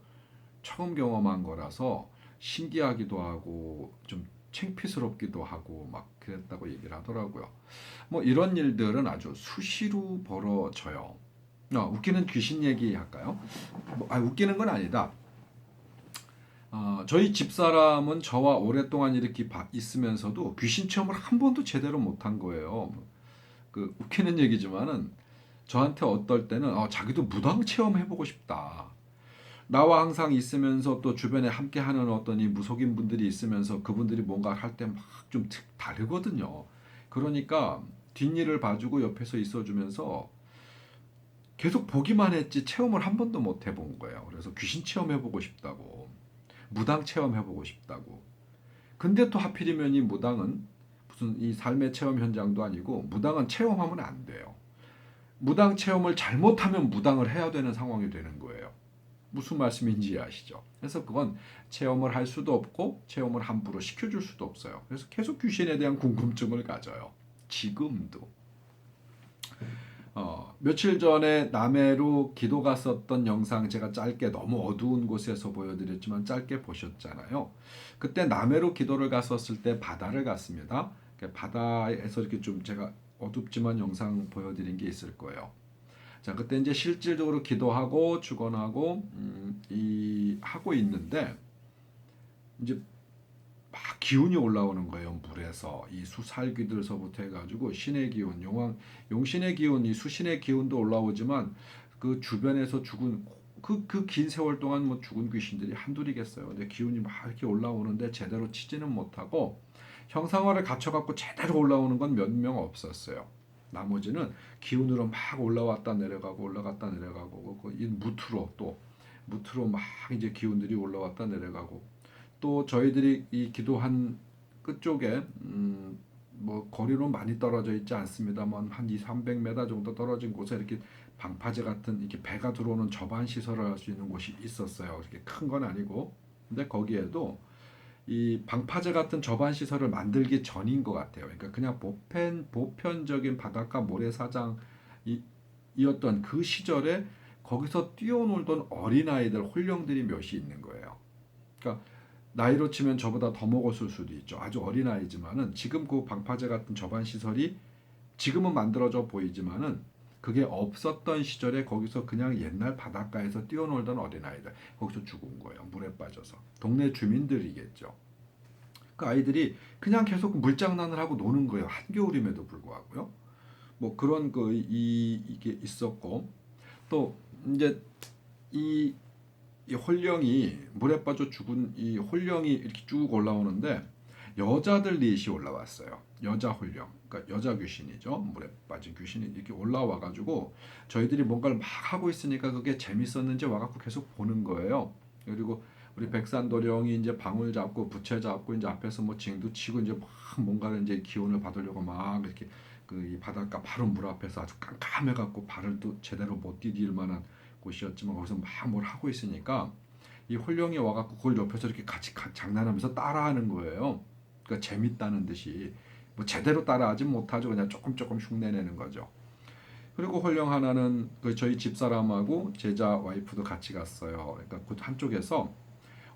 처음 경험한 거라서 신기하기도 하고 좀 창피스럽기도 하고 막 그랬다고 얘기를 하더라고요. 뭐 이런 일들은 아주 수시로 벌어져요. 웃기는 귀신 얘기 할까요? 웃기는 건 아니다. 저희 집사람은 저와 오랫동안 이렇게 있으면서도 귀신 체험을 한 번도 제대로 못한 거예요. 그 웃기는 얘기지만은 저한테 어떨 때는 자기도 무당 체험해보고 싶다. 나와 항상 있으면서 또 주변에 함께하는 어떤 이 무속인 분들이 있으면서 그분들이 뭔가 할 때 막 좀 다르거든요. 그러니까 뒷일을 봐주고 옆에서 있어주면서 계속 보기만 했지 체험을 한 번도 못 해본 거예요. 그래서 귀신 체험해보고 싶다고, 무당 체험해보고 싶다고. 근데 또 하필이면 이 무당은 무슨 이 삶의 체험 현장도 아니고 무당은 체험하면 안 돼요. 무당 체험을 잘못하면 무당을 해야 되는 상황이 되는 거예요. 무슨 말씀인지 아시죠? 그래서 그건 체험을 할 수도 없고 체험을 함부로 시켜줄 수도 없어요. 그래서 계속 귀신에 대한 궁금증을 가져요. 지금도. 며칠 전에 남해로 기도 갔었던 영상 제가 짧게 너무 어두운 곳에서 보여드렸지만 짧게 보셨잖아요. 그때 남해로 기도를 갔었을 때 바다를 갔습니다. 바다에서 이렇게 좀 제가 어둡지만 영상 보여드린 게 있을 거예요. 자, 그때 이제 실질적으로 기도하고 축원하고 하고 있는데 이제 막 기운이 올라오는 거예요. 물에서 이 수살귀들서부터 해가지고 신의 기운, 용신의 기운, 이 수신의 기운도 올라오지만 그 주변에서 죽은 그 긴 세월 동안 뭐 죽은 귀신들이 한둘이겠어요. 근데 기운이 막 이렇게 올라오는데 제대로 치지는 못하고 형상화를 갖춰갖고 제대로 올라오는 건 몇 명 없었어요. 나머지는 기운으로 막 올라왔다 내려가고 올라갔다 내려가고 이 무트로 막 이제 기운들이 올라왔다 내려가고 또 저희들이 이 기도한 끝쪽에 뭐 거리로 많이 떨어져 있지 않습니다만 한 2, 300m 정도 떨어진 곳에 이렇게 방파제 같은 이렇게 배가 들어오는 저반 시설을 할 수 있는 곳이 있었어요. 이렇게 큰 건 아니고. 근데 거기에도 이 방파제 같은 저반 시설을 만들기 전인 것 같아요. 그러니까 그냥 보편적인 바닷가 모래사장이었던 그 시절에 거기서 뛰어놀던 어린아이들, 홀령들이 몇이 있는 거예요. 그러니까 나이로 치면 저보다 더 먹었을 수도 있죠. 아주 어린아이지만은 지금 그 방파제 같은 저반 시설이 지금은 만들어져 보이지만은 그게 없었던 시절에 거기서 그냥 옛날 바닷가에서 뛰어놀던 어린아이들 거기서 죽은 거예요. 물에 빠져서. 동네 주민들이겠죠. 그 아이들이 그냥 계속 물장난을 하고 노는 거예요. 한겨울임에도 불구하고요. 뭐 그런 이게 있었고 또 이제 이, 이 홀령이 물에 빠져 죽은 이 홀령이 이렇게 쭉 올라오는데 여자들 넷이 올라왔어요. 여자 홀령, 그러니까 여자 귀신이죠. 물에 빠진 귀신이 이렇게 올라와 가지고 저희들이 뭔가를 막 하고 있으니까 그게 재밌었는지 와갖고 계속 보는 거예요. 그리고 우리 백산도령이 이제 방울 잡고 부채 잡고 이제 앞에서 뭐 징도 치고 이제 막 뭔가를 이제 기운을 받으려고 막 이렇게 그 이 바닷가 바로 물 앞에서 아주 깜깜해 갖고 발을 또 제대로 못 디딜 만한 곳이었지만 거기서 막 뭘 하고 있으니까 이 홀령이 와갖고 그걸 옆에서 이렇게 같이 장난하면서 따라하는 거예요. 그러니까 재밌다는 듯이 뭐 제대로 따라하진 못하죠. 그냥 조금 조금 흉내내는 거죠. 그리고 홀령 하나는 그 저희 집사람하고 제자 와이프도 같이 갔어요. 그러니까 그 한쪽에서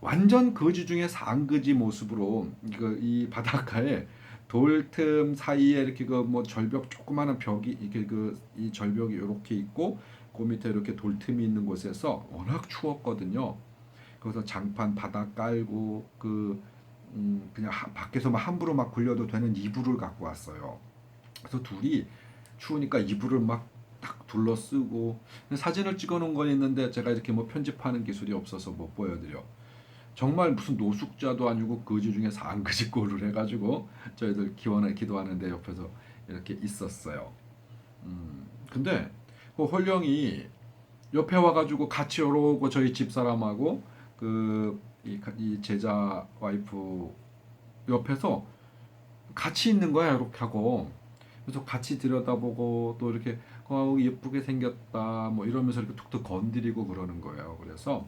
완전 거지 중에 상거지 모습으로 이 바닷가에 돌틈 사이에 이렇게 그 뭐 절벽 조그마한 벽이 이렇게 이 절벽이 이렇게 있고 그 밑에 이렇게 돌틈이 있는 곳에서 워낙 추웠거든요. 거기서 장판 바닥 깔고 그냥 밖에서 막 함부로 막 굴려도 되는 이불을 갖고 왔어요. 그래서 둘이 추우니까 이불을 막 딱 둘러쓰고 사진을 찍어 놓은 건 있는데 제가 이렇게 뭐 편집하는 기술이 없어서 못 보여드려. 정말 무슨 노숙자도 아니고 거지 중에 상거지 꼴을 해가지고 저희들 기도하는데 옆에서 이렇게 있었어요. 근데 그 홀령이 옆에 와가지고 같이 오고 저희 집사람하고 이 제자 와이프 옆에서 같이 있는 거야 이렇게 하고 그래서 같이 들여다보고 또 이렇게 예쁘게 생겼다 뭐 이러면서 이렇게 툭툭 건드리고 그러는 거예요. 그래서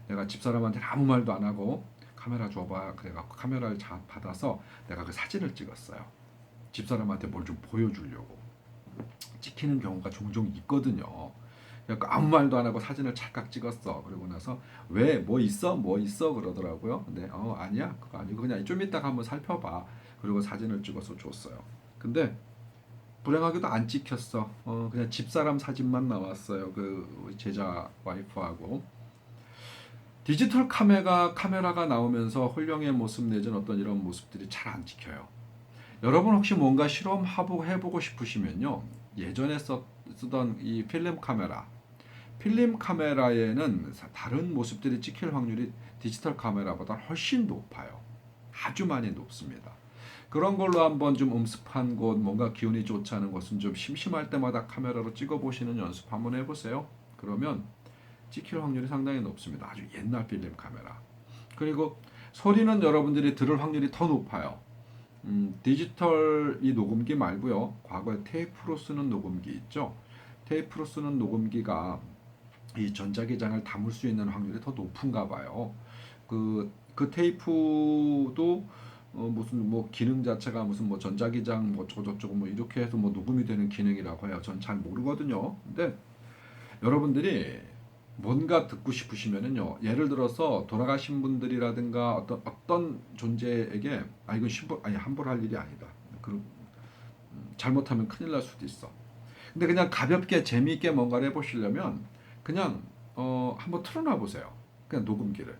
내가 집사람한테 아무 말도 안 하고 카메라 줘봐 그래갖고 카메라를 받아서 내가 그 사진을 찍었어요. 집사람한테 뭘 좀 보여주려고 찍히는 경우가 종종 있거든요. 그러니까 아무 말도 안 하고 사진을 찰칵 찍었어. 그러고 나서 왜 뭐 있어 뭐 있어 그러더라고요. 근데 아니야 그거 아니고 그냥 좀 이따가 한번 살펴봐. 그리고 사진을 찍어서 줬어요. 근데 불행하게도 안 찍혔어. 그냥 집사람 사진만 나왔어요. 그 제자 와이프하고 디지털 카메라가 나오면서 홀령의 모습 내지는 어떤 이런 모습들이 잘 안 찍혀요. 여러분 혹시 뭔가 해보고 싶으시면요. 예전에 쓰던 이 필름 카메라에는 다른 모습들이 찍힐 확률이 디지털 카메라보다 훨씬 높아요. 아주 많이 높습니다. 그런 걸로 한번 좀 음습한 곳, 뭔가 기운이 좋지 않은 곳은 좀 심심할 때마다 카메라로 찍어보시는 연습 한번 해보세요. 그러면 찍힐 확률이 상당히 높습니다. 아주 옛날 필름 카메라. 그리고 소리는 여러분들이 들을 확률이 더 높아요. 디지털 이 녹음기 말고요. 과거에 테이프로 쓰는 녹음기 있죠. 테이프로 쓰는 녹음기가 이 전자기장을 담을 수 있는 확률이 더 높은가 봐요. 그 테이프도 무슨 뭐 기능 자체가 무슨 뭐 전자기장 뭐 저저저고 뭐 이렇게 해서 뭐 녹음이 되는 기능이라고 해요. 전 잘 모르거든요. 근데 여러분들이 뭔가 듣고 싶으시면은요. 예를 들어서 돌아가신 분들이라든가 어떤 존재에게 이건 함부로 할 일이 아니다. 잘못하면 큰일 날 수도 있어. 근데 그냥 가볍게 재미있게 뭔가를 해보시려면 그냥 한번 틀어놔 보세요. 그냥 녹음기를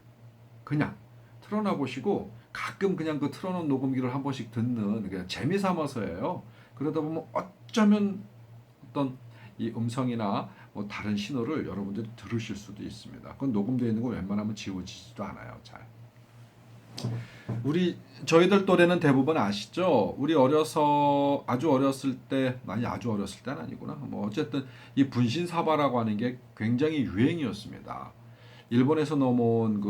그냥 틀어놔 보시고 가끔 그냥 그 틀어놓은 녹음기를 한 번씩 듣는 그냥 재미 삼아서예요. 그러다 보면 어쩌면 어떤 이 음성이나 뭐 다른 신호를 여러분들이 들으실 수도 있습니다. 그건 녹음되어 있는 거 웬만하면 지워지지도 않아요. 잘. 저희들 또래는 대부분 아시죠? 우리 아주 어렸을 때 아주 어렸을 때는 아니구나. 뭐 어쨌든 이 분신사바라고 하는 게 굉장히 유행이었습니다. 일본에서 넘어온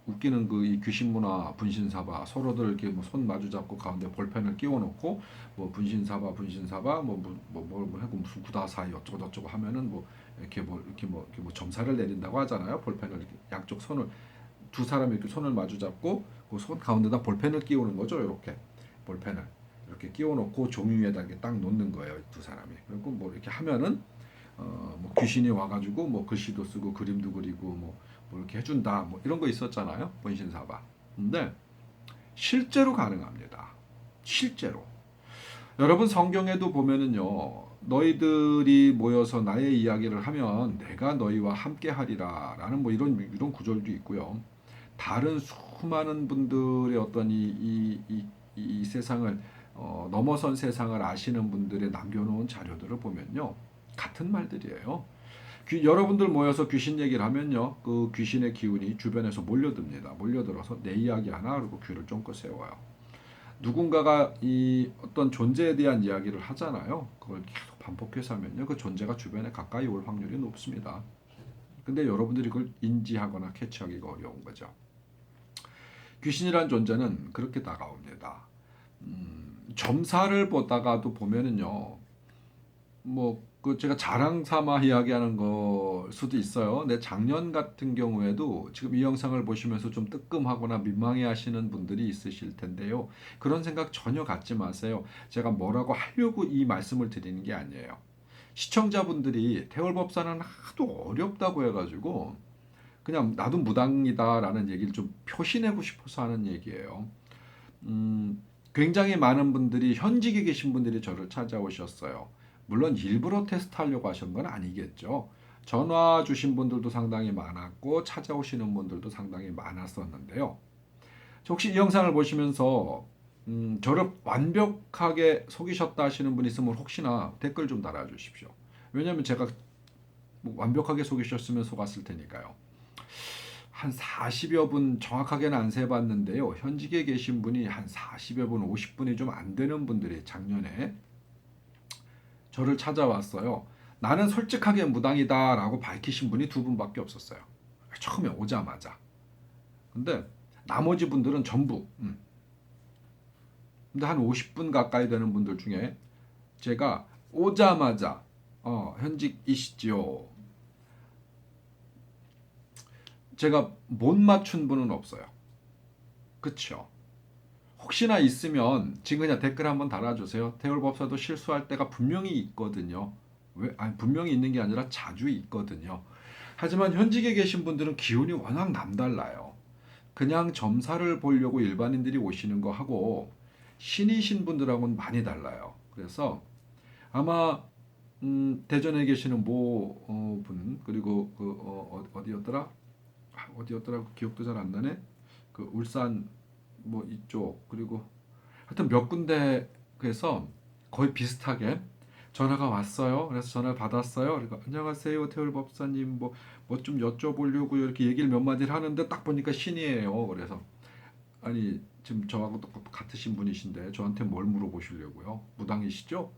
웃기는 이 귀신 문화 분신사바 서로들 이렇게 뭐 손 마주 잡고 가운데 볼펜을 끼워 놓고 뭐 분신사바 뭐 하고 무슨 구다사이 어쩌고 저쩌고 하면은 뭐 이렇게 뭐 점사를 내린다고 하잖아요. 볼펜을 이렇게 양쪽 손을 두 사람이 이렇게 손을 마주 잡고 그 손 가운데다 볼펜을 끼우는 거죠. 이렇게 볼펜을 이렇게 끼워 놓고 종이 위에다 이렇게 딱 놓는 거예요. 두 사람이. 그리고 뭐 이렇게 하면은 뭐 귀신이 와가지고 뭐 글씨도 쓰고 그림도 그리고 뭐 이렇게 해준다 뭐 이런 거 있었잖아요. 분신사바. 근데 실제로 가능합니다. 실제로. 여러분 성경에도 보면은요. 너희들이 모여서 나의 이야기를 하면 내가 너희와 함께 하리라 라는 뭐 이런 구절도 있고요. 다른 수많은 분들의 어떤 이 세상을 넘어선 세상을 아시는 분들의 남겨놓은 자료들을 보면요. 같은 말들이에요. 여러분들 모여서 귀신 얘기를 하면요. 그 귀신의 기운이 주변에서 몰려듭니다. 몰려들어서 내 이야기 하나 그리고 귀를 쫑긋 세워요. 누군가가 이 어떤 존재에 대한 이야기를 하잖아요. 그걸 계속 반복해서 하면요. 그 존재가 주변에 가까이 올 확률이 높습니다. 근데 여러분들이 그걸 인지하거나 캐치하기가 어려운 거죠. 귀신이란 존재는 그렇게 다가옵니다. 점사를 보다가도 보면은요. 제가 자랑 삼아 이야기하는 걸 수도 있어요. 근데 작년 같은 경우에도 지금 이 영상을 보시면서 좀 뜨끔하거나 민망해 하시는 분들이 있으실 텐데요. 그런 생각 전혀 갖지 마세요. 제가 뭐라고 하려고 이 말씀을 드리는 게 아니에요. 시청자분들이 태월법사는 하도 어렵다고 해가지고 그냥 나도 무당이다라는 얘기를 좀 표시내고 싶어서 하는 얘기예요. 굉장히 많은 분들이 현직에 계신 분들이 저를 찾아오셨어요. 물론 일부러 테스트하려고 하신 건 아니겠죠. 전화 주신 분들도 상당히 많았고 찾아오시는 분들도 상당히 많았었는데요. 혹시 이 영상을 보시면서 저를 완벽하게 속이셨다 하시는 분 있으면 혹시나 댓글 좀 달아주십시오. 왜냐하면 제가 뭐 완벽하게 속이셨으면 속았을 테니까요. 한 40여 분 정확하게는 안 세봤는데요. 현직에 계신 분이 한 40여 분, 50분이 좀 안 되는 분들이 작년에 저를 찾아왔어요. 나는 솔직하게 무당이다 라고 밝히신 분이 두 분밖에 없었어요. 처음에 오자마자. 근데 나머지 분들은 전부 근데 한 50분 가까이 되는 분들 중에 제가 오자마자 현직이시지요. 제가 못 맞춘 분은 없어요. 그쵸? 혹시나 있으면 지금 그냥 댓글 한번 달아주세요. 태울법사도 실수할 때가 분명히 있거든요. 분명히 있는 게 아니라 자주 있거든요. 하지만 현직에 계신 분들은 기운이 워낙 남달라요. 그냥 점사를 보려고 일반인들이 오시는 거 하고 신이신 분들하고는 많이 달라요. 그래서 아마 대전에 계시는 모 분 그리고 어디였더라 기억도 잘 안 나네. 그 울산 뭐 이쪽 그리고 하여튼 몇 군데에서 거의 비슷하게 전화가 왔어요. 그래서 전화를 받았어요. 그러니까 안녕하세요 태울 법사님 뭐 좀 여쭤보려고 이렇게 얘기를 몇 마디를 하는데 딱 보니까 신이에요. 그래서 아니 지금 저하고 같으신 분이신데 저한테 뭘 물어보시려고요? 무당이시죠?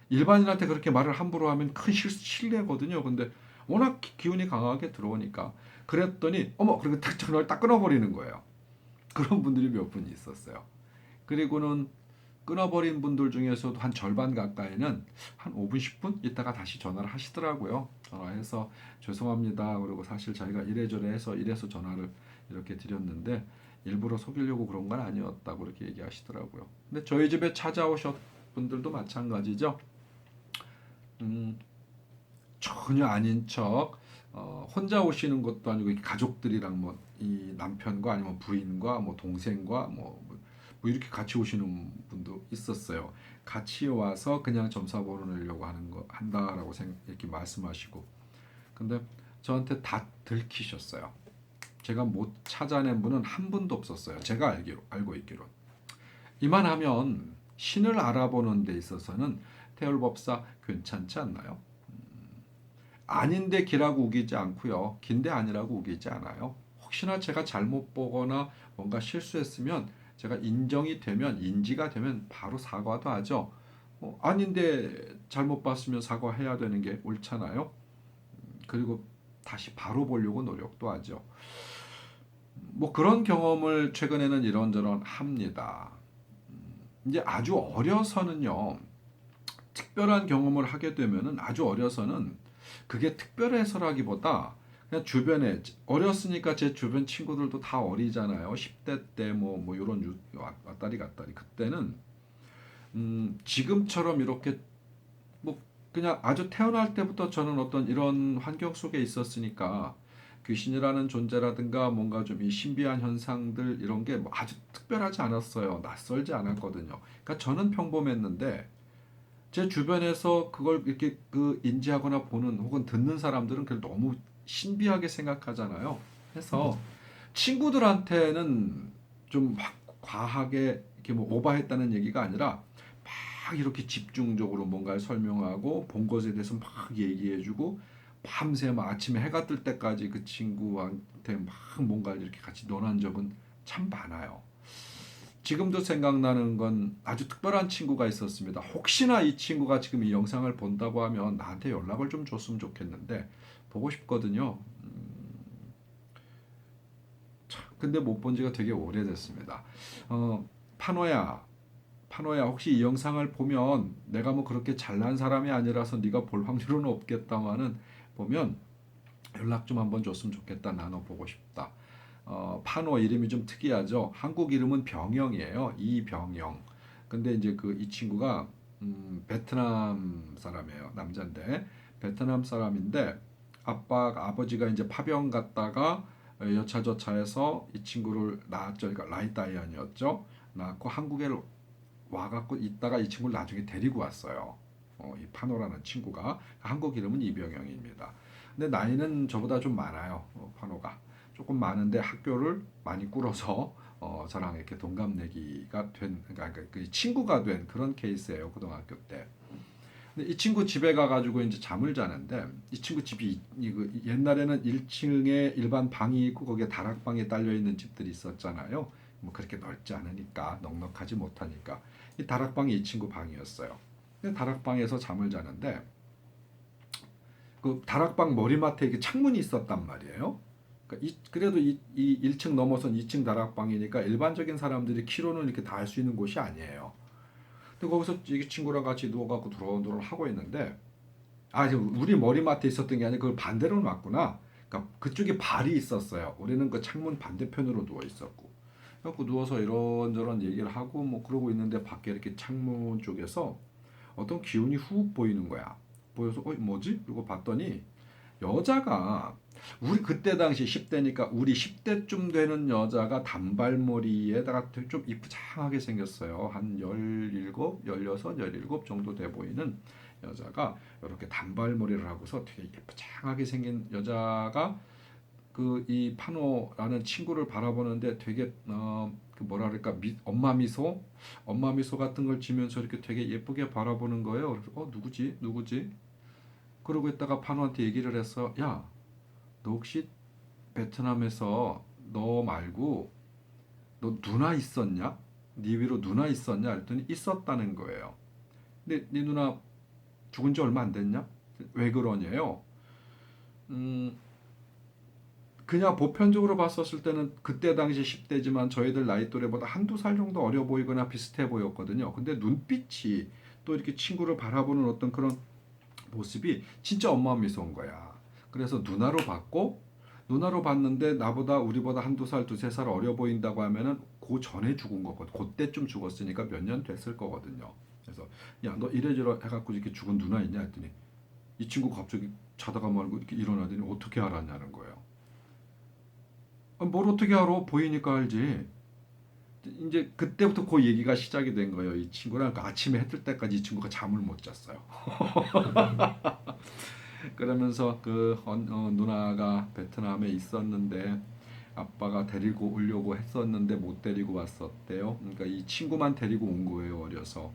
일반인한테 그렇게 말을 함부로 하면 큰 실례거든요. 근데 워낙 기운이 강하게 들어오니까 그랬더니 어머 그리고 딱 전화를 딱 끊어버리는 거예요. 그런 분들이 몇 분 있었어요. 그리고는 끊어버린 분들 중에서도 한 절반 가까이는 한 5분, 10분 있다가 다시 전화를 하시더라고요. 전화해서 죄송합니다. 그리고 사실 저희가 이래저래 해서 이래서 전화를 이렇게 드렸는데 일부러 속이려고 그런 건 아니었다고 이렇게 얘기하시더라고요. 근데 저희 집에 찾아오셨 분들도 마찬가지죠. 전혀 아닌 척 혼자 오시는 것도 아니고 가족들이랑 뭐 이 남편과 아니면 부인과 뭐 동생과 뭐 이렇게 같이 오시는 분도 있었어요. 같이 와서 그냥 점사 보러 내려고 하는 거 한다라고 이렇게 말씀하시고 근데 저한테 다 들키셨어요. 제가 못 찾아낸 분은 한 분도 없었어요. 제가 알고 있기로. 이만하면 신을 알아보는 데 있어서는 태울법사 괜찮지 않나요? 아닌데 기라고 우기지 않고요. 긴데 아니라고 우기지 않아요. 혹시나 제가 잘못 보거나 뭔가 실수했으면 제가 인지가 되면 바로 사과도 하죠. 아닌데 잘못 봤으면 사과해야 되는 게 옳잖아요. 그리고 다시 바로 보려고 노력도 하죠. 뭐 그런 경험을 최근에는 이런저런 합니다. 이제 아주 어려서는요, 특별한 경험을 하게 되면은 아주 어려서는 그게 특별해서라기보다 그냥 주변에 어렸으니까 제 주변 친구들도 다 어리잖아요. 10대 때 뭐 이런 왔다리 갔다리 그때는 지금처럼 이렇게 뭐 그냥 아주 태어날 때부터 저는 어떤 이런 환경 속에 있었으니까 귀신이라는 존재라든가 뭔가 좀 이 신비한 현상들 이런 게 뭐 아주 특별하지 않았어요. 낯설지 않았거든요. 그러니까 저는 평범했는데 제 주변에서 그걸 이렇게 그 인지하거나 보는 혹은 듣는 사람들은 그걸 너무 신비하게 생각하잖아요. 해서 친구들한테는 좀 막 과하게 이렇게 뭐 오버했다는 얘기가 아니라 막 이렇게 집중적으로 뭔가를 설명하고 본 것에 대해서 막 얘기해주고 밤새 막 아침에 해가 뜰 때까지 그 친구한테 막 뭔가를 이렇게 같이 논한 적은 참 많아요. 지금도 생각나는 건 아주 특별한 친구가 있었습니다. 혹시나 이 친구가 지금 이 영상을 본다고 하면 나한테 연락을 좀 줬으면 좋겠는데 보고 싶거든요. 근데 못 본 지가 되게 오래됐습니다. 파노야, 파노야 혹시 이 영상을 보면 내가 뭐 그렇게 잘난 사람이 아니라서 네가 볼 확률은 없겠다마는 보면 연락 좀 한번 줬으면 좋겠다. 나눠보고 싶다. 파노 이름이 좀 특이하죠. 한국 이름은 병영이에요. 이병영. 근데 이제 그 이 친구가 베트남 사람이에요. 남자인데 베트남 사람인데 아버지가 이제 파병 갔다가 여차저차해서 이 친구를 낳았죠. 그러니까 라이다이안이었죠. 낳고 한국에 와갖고 있다가 이 친구를 나중에 데리고 왔어요. 이 파노라는 친구가 한국 이름은 이병영입니다. 근데 나이는 저보다 좀 많아요. 파노가 조금 많은데 학교를 많이 꾸려서 저랑 이렇게 동갑내기가 된 그러니까 그 친구가 된 그런 케이스예요. 고등학교 때. 근데 이 친구 집에 가가지고 이제 잠을 자는데 이 친구 집이 옛날에는 1층에 일반 방이 있고 거기에 다락방에 딸려 있는 집들이 있었잖아요. 뭐 그렇게 넓지 않으니까 넉넉하지 못하니까 이 다락방이 이 친구 방이었어요. 근데 다락방에서 잠을 자는데 그 다락방 머리맡에 이렇게 창문이 있었단 말이에요. 그러니까 그래도 이 1층 넘어선 2층 다락방이니까 일반적인 사람들이 키로는 이렇게 다 할 수 있는 곳이 아니에요. 근데 거기서 이 친구랑 같이 누워갖고 드론드론 하고 있는데 우리 머리맡에 있었던 게 아니라 그걸 반대로 놨구나. 그러니까 그쪽에 발이 있었어요. 우리는 그 창문 반대편으로 누워 있었고. 그래갖고 누워서 이런저런 얘기를 하고 뭐 그러고 있는데 밖에 이렇게 창문 쪽에서 어떤 기운이 훅 보이는 거야. 보여서 뭐지? 그리고 봤더니 여자가 우리 그때 당시 10대니까 우리 10대쯤 되는 여자가 단발머리에다가 좀 이쁘장하게 생겼어요. 한 17, 16, 17 정도 돼 보이는 여자가 이렇게 단발머리를 하고서 되게 예쁘장하게 생긴 여자가 그 이 파노라는 친구를 바라보는데 되게 그 뭐라 그럴까 엄마 미소 같은 걸 지면서 이렇게 되게 예쁘게 바라보는 거예요. 그래서 누구지? 그러고 있다가 파노한테 얘기를 했어. 야, 너 혹시 베트남에서 너 말고 너 누나 있었냐? 네 위로 누나 있었냐? 그랬더니 있었다는 거예요. 근데 네 누나 죽은 지 얼마 안 됐냐? 왜 그러냐요? 음, 그냥 보편적으로 봤었을 때는 그때 당시 10대지만 저희들 나이 또래보다 한두 살 정도 어려 보이거나 비슷해 보였거든요. 근데 눈빛이 또 이렇게 친구를 바라보는 어떤 그런 모습이 진짜 엄마 미소인 거야. 그래서 누나로 봤는데 나보다 우리보다 한두 살, 두세 살 어려 보인다고 하면은 그 전에 죽은 거거든. 그때쯤 죽었으니까 몇 년 됐을 거거든요. 그래서 야, 너 이래저래 해갖고 이렇게 죽은 누나 있냐 했더니 이 친구 갑자기 자다가 말고 이렇게 일어나더니 어떻게 알았냐는 거예요. 뭘 어떻게 알아? 보이니까 알지. 이제 그때부터 그 얘기가 시작이 된 거예요. 이 친구랑 그 아침에 해 뜰 때까지 이 친구가 잠을 못 잤어요. 그러면서 누나가 베트남에 있었는데 아빠가 데리고 오려고 했었는데 못 데리고 왔었대요. 그러니까 이 친구만 데리고 온 거예요. 어려서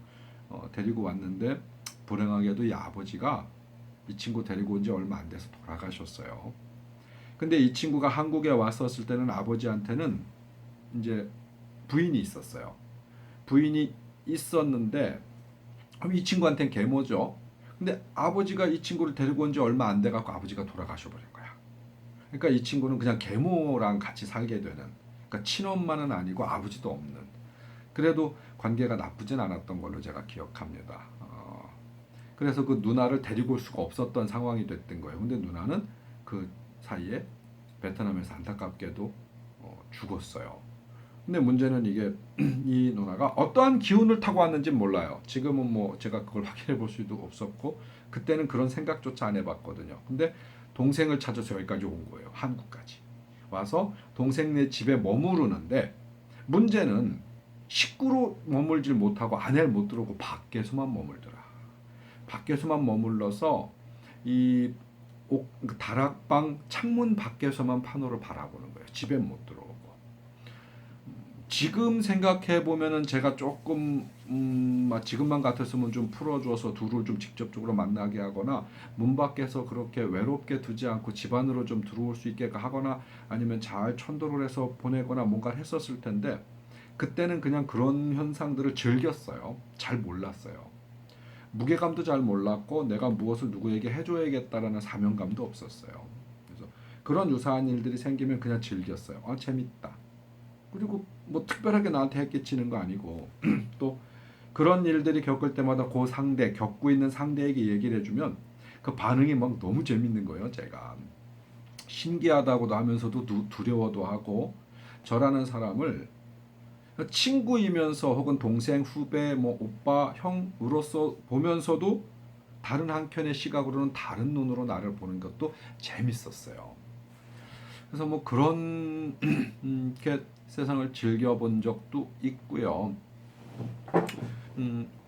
데리고 왔는데 불행하게도 이 아버지가 이 친구 데리고 온 지 얼마 안 돼서 돌아가셨어요. 근데 이 친구가 한국에 왔었을 때는 아버지한테는 이제 부인이 있었어요. 부인이 있었는데 그럼 이 친구한테는 계모죠. 근데 아버지가 이 친구를 데리고 온 지 얼마 안 돼갖고 아버지가 돌아가셔 버린 거야. 그러니까 이 친구는 그냥 계모랑 같이 살게 되는, 그러니까 친엄마는 아니고 아버지도 없는, 그래도 관계가 나쁘진 않았던 걸로 제가 기억합니다. 그래서 그 누나를 데리고 올 수가 없었던 상황이 됐던 거예요. 근데 누나는 그 사이에 베트남에서 안타깝게도 죽었어요. 근데 문제는 이게 이 누나가 어떠한 기운을 타고 왔는지 몰라요. 지금은 뭐 제가 그걸 확인해 볼 수도 없었고 그때는 그런 생각조차 안 해봤거든요. 근데 동생을 찾아서 여기까지 온 거예요. 한국까지 와서 동생네 집에 머무르는데 문제는 식구로 머물질 못하고 안에를 못 들어오고 밖에서만 머물더라. 밖에서만 머물러서 이 다락방 창문 밖에서만 판호를 바라보는 거예요. 집에 못 들어오고. 지금 생각해 보면은 제가 조금 지금만 같았으면 좀 풀어줘서 둘을 좀 직접적으로 만나게 하거나 문 밖에서 그렇게 외롭게 두지 않고 집 안으로 좀 들어올 수 있게 하거나 아니면 잘 천도를 해서 보내거나 뭔가 했었을 텐데 그때는 그냥 그런 현상들을 즐겼어요. 잘 몰랐어요. 무게감도 잘 몰랐고 내가 무엇을 누구에게 해줘야겠다라는 사명감도 없었어요. 그래서 그런 유사한 일들이 생기면 그냥 즐겼어요. 재밌다. 그리고 뭐 특별하게 나한테 해끼치는 거 아니고 또 그런 일들이 겪을 때마다 그 상대 겪고 있는 상대에게 얘기를 해주면 그 반응이 막 너무 재밌는 거예요. 제가 신기하다고도 하면서도 두려워도 하고 저라는 사람을 친구이면서 혹은 동생, 후배, 뭐 오빠, 형으로서 보면서도 다른 한편의 시각으로는 다른 눈으로 나를 보는 것도 재밌었어요. 그래서 뭐 그런 이렇게 세상을 즐겨본 적도 있고요.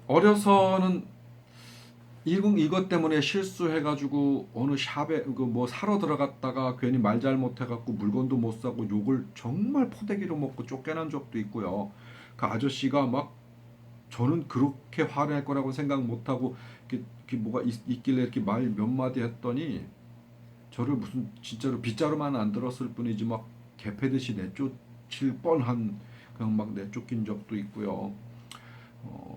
어려서는 이것 때문에 실수해가지고 어느 샵에 그 뭐 사러 들어갔다가 괜히 말 잘못해갖고 물건도 못 사고 욕을 정말 포대기로 먹고 쫓겨난 적도 있고요. 그 아저씨가 막 저는 그렇게 화낼 거라고 생각 못하고 이렇게 뭐가 있길래 이렇게 말 몇 마디 했더니 저를 무슨 진짜로 빗자루만 안 들었을 뿐이지 막 개패듯이 내쫓을 뻔한 그냥 막 내쫓긴 적도 있고요.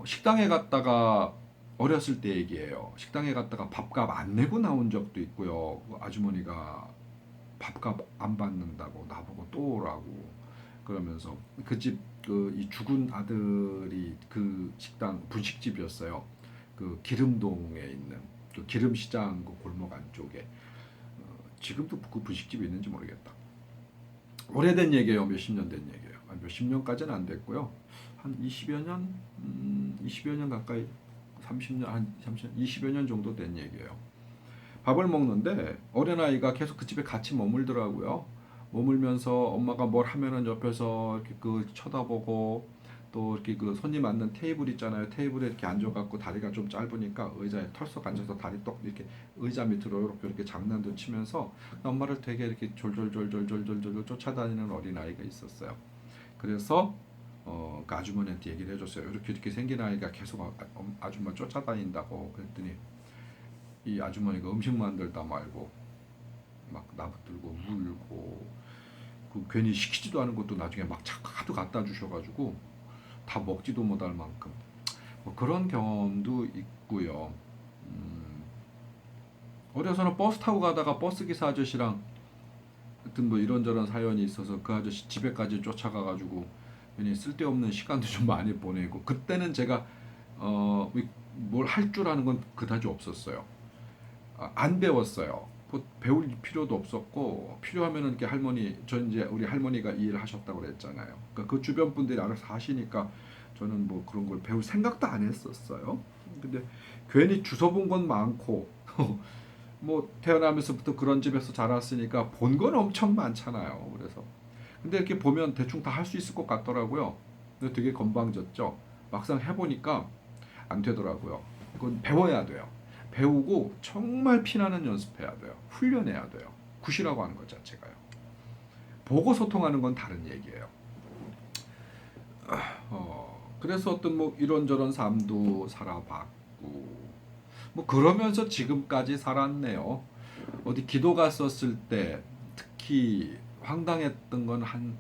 식당에 갔다가 어렸을 때 얘기예요. 식당에 갔다가 밥값 안 내고 나온 적도 있고요. 그 아주머니가 밥값 안 받는다고 나보고 또 오라고 그러면서 그 집 그 이 죽은 아들이 그 식당 분식집이었어요. 그 기름동에 있는 그 기름시장 그 골목 안쪽에 지금도 그 분식집이 있는지 모르겠다. 오래된 얘기예요. 몇십 년 된 얘기예요. 몇십 년까지는 안 됐고요. 한 20여 년, 20여 년 가까이 30년 한 30년, 20여 년 정도 된 얘기예요. 밥을 먹는데 어린아이가 계속 그 집에 같이 머물더라고요. 머물면서 엄마가 뭘 하면은 옆에서 이렇게 그 쳐다보고 또 이렇게 그 손님 앉는 테이블 있잖아요. 테이블에 이렇게 앉아갖고 다리가 좀 짧으니까 의자에 털썩 앉아서 다리 똑 이렇게 의자 밑으로 이렇게 장난도 치면서 엄마를 되게 이렇게 졸졸졸졸졸졸졸 쫓아다니는 어린아이가 있었어요. 그래서 그 아주머니한테 얘기를 해줬어요. 이렇게 생긴 아이가 계속 아줌마 쫓아다닌다고 그랬더니 이 아주머니가 음식 만들다 말고 막 나붙들고 울고 그 괜히 시키지도 않은 것도 나중에 막 하도 갖다 주셔가지고 다 먹지도 못할 만큼 뭐 그런 경험도 있고요. 어려서는 버스 타고 가다가 버스 기사 아저씨랑 하여튼 뭐 이런저런 사연이 있어서 그 아저씨 집에까지 쫓아가가지고 괜히 쓸데없는 시간도 좀 많이 보내고 그때는 제가 뭘 할 줄 아는 건 그다지 없었어요. 안 배웠어요. 뭐 배울 필요도 없었고 필요하면은 이렇게 저 이제 우리 할머니가 이 일을 하셨다고 그랬잖아요. 그러니까 그 주변 분들이 알아서 하시니까 저는 뭐 그런 걸 배울 생각도 안 했었어요. 근데 괜히 주워 본 건 많고 뭐 태어나면서부터 그런 집에서 자랐으니까 본 건 엄청 많잖아요. 그래서 근데 이렇게 보면 대충 다 할 수 있을 것 같더라고요. 근데 되게 건방졌죠. 막상 해보니까 안 되더라고요. 그건 배워야 돼요. 배우고 정말 피나는 연습해야 돼요. 훈련해야 돼요. 굿이라고 하는 것 자체가요. 보고 소통하는 건 다른 얘기예요. 그래서 어떤 뭐 이런저런 삶도 살아봤고 뭐 그러면서 지금까지 살았네요. 어디 기도 갔었을 때 특히 황당했던 건 한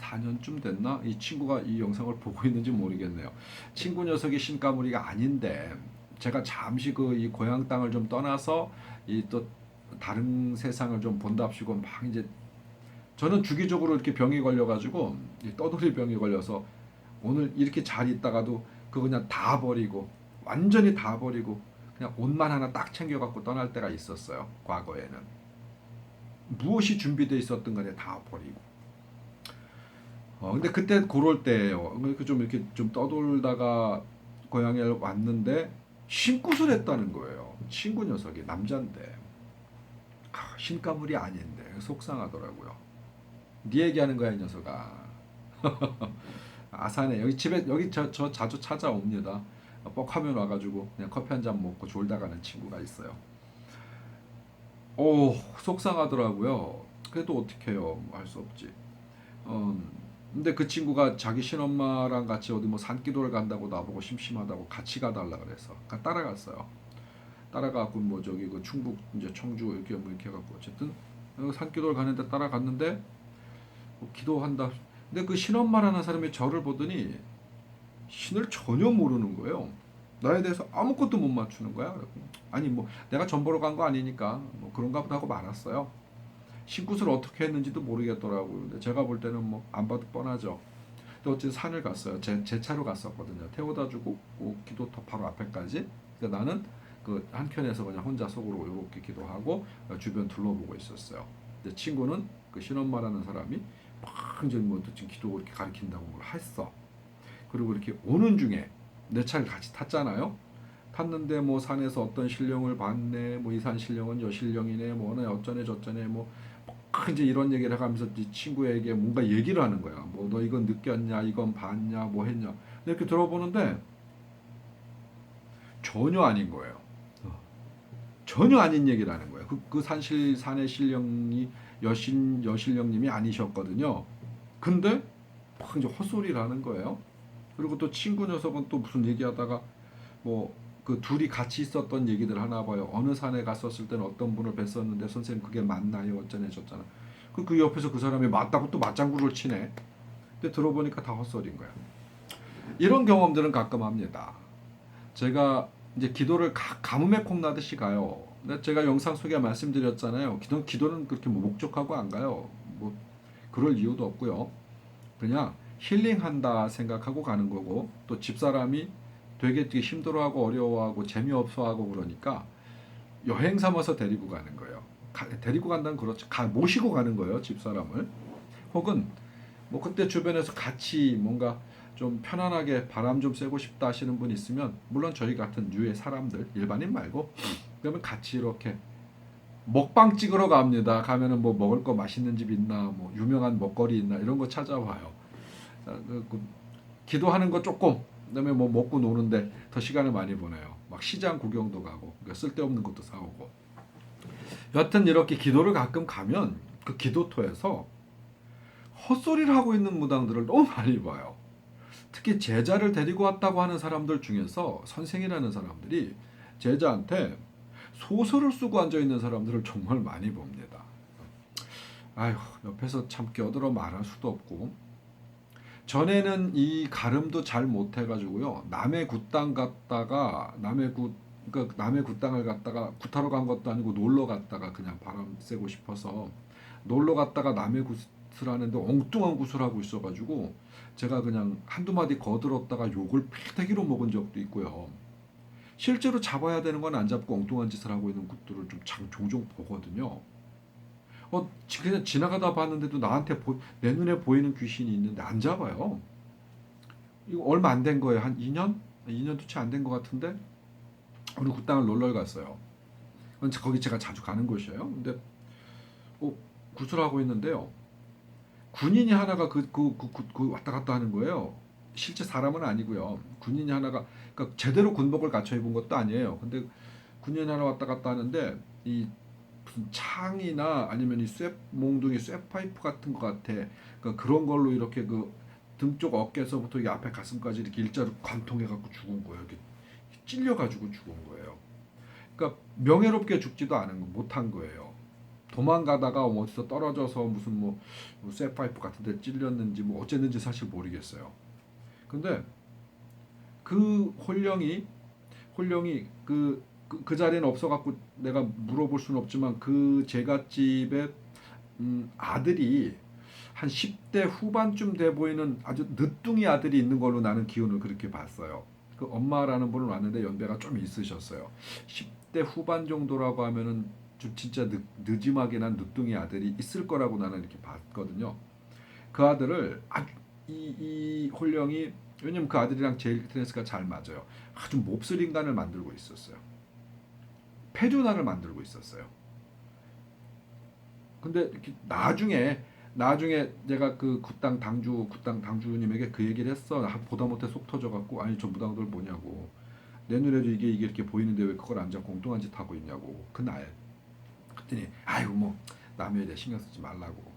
4년쯤 됐나? 이 친구가 이 영상을 보고 있는지 모르겠네요. 친구 녀석이 신가무리가 아닌데 제가 잠시 그 이 고향 땅을 좀 떠나서 이 또 다른 세상을 좀 본답시고 막 이제 저는 주기적으로 이렇게 병이 걸려가지고 이 떠돌이 병이 걸려서 오늘 이렇게 잘 있다가도 그거 그냥 다 버리고 완전히 다 버리고 그냥 옷만 하나 딱 챙겨갖고 떠날 때가 있었어요. 과거에는 무엇이 준비되어 있었던 간에 다 버리고. 근데 그때 그럴 때예요. 좀 이렇게 좀 떠돌다가 고향에 왔는데 신굿을 했다는 거예요. 친구 녀석이 남잔데 신가물이 아닌데 속상하더라고요. 네 얘기하는 거야 이 녀석아. 아산에 여기 집에 여기 저 자주 찾아옵니다. 뻑하면 와가지고 그냥 커피 한 잔 먹고 졸다 가는 친구가 있어요. 오 속상하더라고요. 그래도 어떡해요. 할 수 없지. 근데 그 친구가 자기 친엄마랑 같이 어디 뭐 산기도를 간다고 나보고 심심하다고 같이 가달라 그래서 따라갔어요. 따라가고 뭐 저기 그 충북 이제 청주 이렇게 뭐 이렇게 해갖고 어쨌든 산기도를 가는데 따라갔는데 뭐 기도한다. 근데 그 신엄마라는 사람이 저를 보더니 신을 전혀 모르는 거예요. 나에 대해서 아무것도 못 맞추는 거야. 아니 뭐 내가 전 보러 간 거 아니니까 뭐 그런가 보다 하고 말았어요. 신굿을 어떻게 했는지도 모르겠더라고요. 근데 제가 볼 때는 뭐 안 봐도 뻔하죠. 근데 어쨌든 산을 갔어요. 제 차로 갔었거든요. 태워다 주고 그 기도터 바로 앞에까지. 그러니까 나는 그 한켠에서 그냥 혼자 속으로 이렇게 기도하고 주변 둘러보고 있었어요. 근데 친구는 그 신엄마라는 사람이 막 이제 뭐 지금 기도 이렇게 가르친다고 뭘 했어. 그리고 이렇게 오는 중에 내 차를 같이 탔잖아요. 탔는데 뭐 산에서 어떤 신령을 봤네, 뭐 이 산 신령은 여신령이네, 뭐네 어쩌네 저쩌네 뭐 이제 이런 얘기를 해가면서 이 친구에게 뭔가 얘기를 하는 거야. 뭐 너 이건 느꼈냐, 이건 봤냐, 뭐 했냐. 이렇게 들어보는데 전혀 아닌 거예요. 전혀 아닌 얘기를 하는 거예요. 그 산의 신령이 여신령님이 아니셨거든요. 근데 막 이제 헛소리를 하는 거예요. 그리고 또 친구 녀석은 또 무슨 얘기하다가 뭐 그 둘이 같이 있었던 얘기들 하나 봐요. 어느 산에 갔었을 때는 어떤 분을 뵀었는데 선생님 그게 맞나요? 어쩌네 저쩌나. 그 옆에서 그 사람이 맞다고 또 맞장구를 치네. 근데 들어보니까 다 헛소리인 거야. 이런 경험들은 가끔 합니다. 제가 이제 기도를 가뭄에 콩나듯이 가요. 근데 제가 영상 속에 말씀드렸잖아요. 기도는 그렇게 뭐 목적하고 안 가요. 뭐 그럴 이유도 없고요. 그냥 힐링한다 생각하고 가는 거고 또 집사람이 되게 힘들어하고 어려워하고 재미없어하고 그러니까 여행 삼아서 데리고 가는 거예요. 데리고 간다는 그렇죠. 모시고 가는 거예요. 집사람을. 혹은 뭐 그때 주변에서 같이 뭔가 좀 편안하게 바람 좀 쐬고 싶다 하시는 분 있으면 물론 저희 같은 유의 사람들 일반인 말고 그러면 같이 이렇게 먹방 찍으러 갑니다. 가면은 뭐 먹을 거 맛있는 집 있나 뭐 유명한 먹거리 있나 이런 거 찾아와요. 기도하는 거 조금 그다음에 뭐 먹고 노는데 더 시간을 많이 보내요. 막 시장 구경도 가고 그러니까 쓸데없는 것도 사오고. 여하튼 이렇게 기도를 가끔 가면 그 기도터에서 헛소리를 하고 있는 무당들을 너무 많이 봐요. 특히 제자를 데리고 왔다고 하는 사람들 중에서 선생이라는 사람들이 제자한테 소설을 쓰고 앉아 있는 사람들을 정말 많이 봅니다. 아휴, 옆에서 참 껴들어 말할 수도 없고. 전에는 이 가름도 잘 못해가지고요. 남의 굿땅 갔다가 그러니까 남의 굿땅을 갔다가 굿하러 간 것도 아니고 놀러 갔다가 그냥 바람 쐬고 싶어서 놀러 갔다가 남의 굿을 하는데 엉뚱한 굿을 하고 있어가지고 제가 그냥 한두 마디 거들었다가 욕을 패대기로 먹은 적도 있고요. 실제로 잡아야 되는 건 안 잡고 엉뚱한 짓을 하고 있는 굿들을 좀 종종 보거든요. 그냥 지나가다 봤는데도 내 눈에 보이는 귀신이 있는데 안 잡아요. 이거 얼마 안 된 거예요. 한 2년? 2년도 채 안 된 것 같은데 우리 굿당을 놀러 갔어요. 거기 제가 자주 가는 곳이에요. 근데 구슬하고 있는데요. 군인이 하나가 그 왔다 갔다 하는 거예요. 실제 사람은 아니고요. 군인이 하나가 그러니까 제대로 군복을 갖춰 입은 것도 아니에요. 근데 군인 하나 왔다 갔다 하는데 이 무슨 창이나 아니면 이 몽둥이 쇠파이프 같은 것 같아. 그러니까 그런 걸로 이렇게 그 등 쪽 어깨에서부터 이 앞에 가슴까지 이렇게 일자로 관통해 갖고 죽은 거예요. 이렇게 찔려 가지고 죽은 거예요. 그러니까 명예롭게 죽지도 않은 거 못한 거예요. 도망가다가 어디서 떨어져서 무슨 뭐 쇠파이프 같은 데 찔렸는지 뭐 어쨌는지 사실 모르겠어요. 근데 그 홀령이 그 그 자리는 없어갖고 내가 물어볼 수는 없지만 그 제갓집에 아들이 한 10대 후반쯤 돼 보이는 아주 늦둥이 아들이 있는 걸로 나는 기운을 그렇게 봤어요. 그 엄마라는 분은 왔는데 연배가 좀 있으셨어요. 10대 후반 정도라고 하면은 좀 진짜 늦지막이 난 늦둥이 아들이 있을 거라고 나는 이렇게 봤거든요. 그 아들을 아주 이 홀령이, 왜냐면 그 아들이랑 제일 테니스가 잘 맞아요. 아주 몹쓸 인간을 만들고 있었어요. 패륜화를 만들고 있었어요. 근데 이렇게 나중에 내가 그 굿당 당주님에게 그 얘기를 했어. 보다 못해 속 터져갖고, 아니 저 무당들 뭐냐고, 내 눈에도 이게 이렇게 보이는데 왜 그걸 안 잡고 엉뚱한 짓 하고 있냐고, 그날. 그랬더니 아이고 뭐 남에 대해 신경 쓰지 말라고.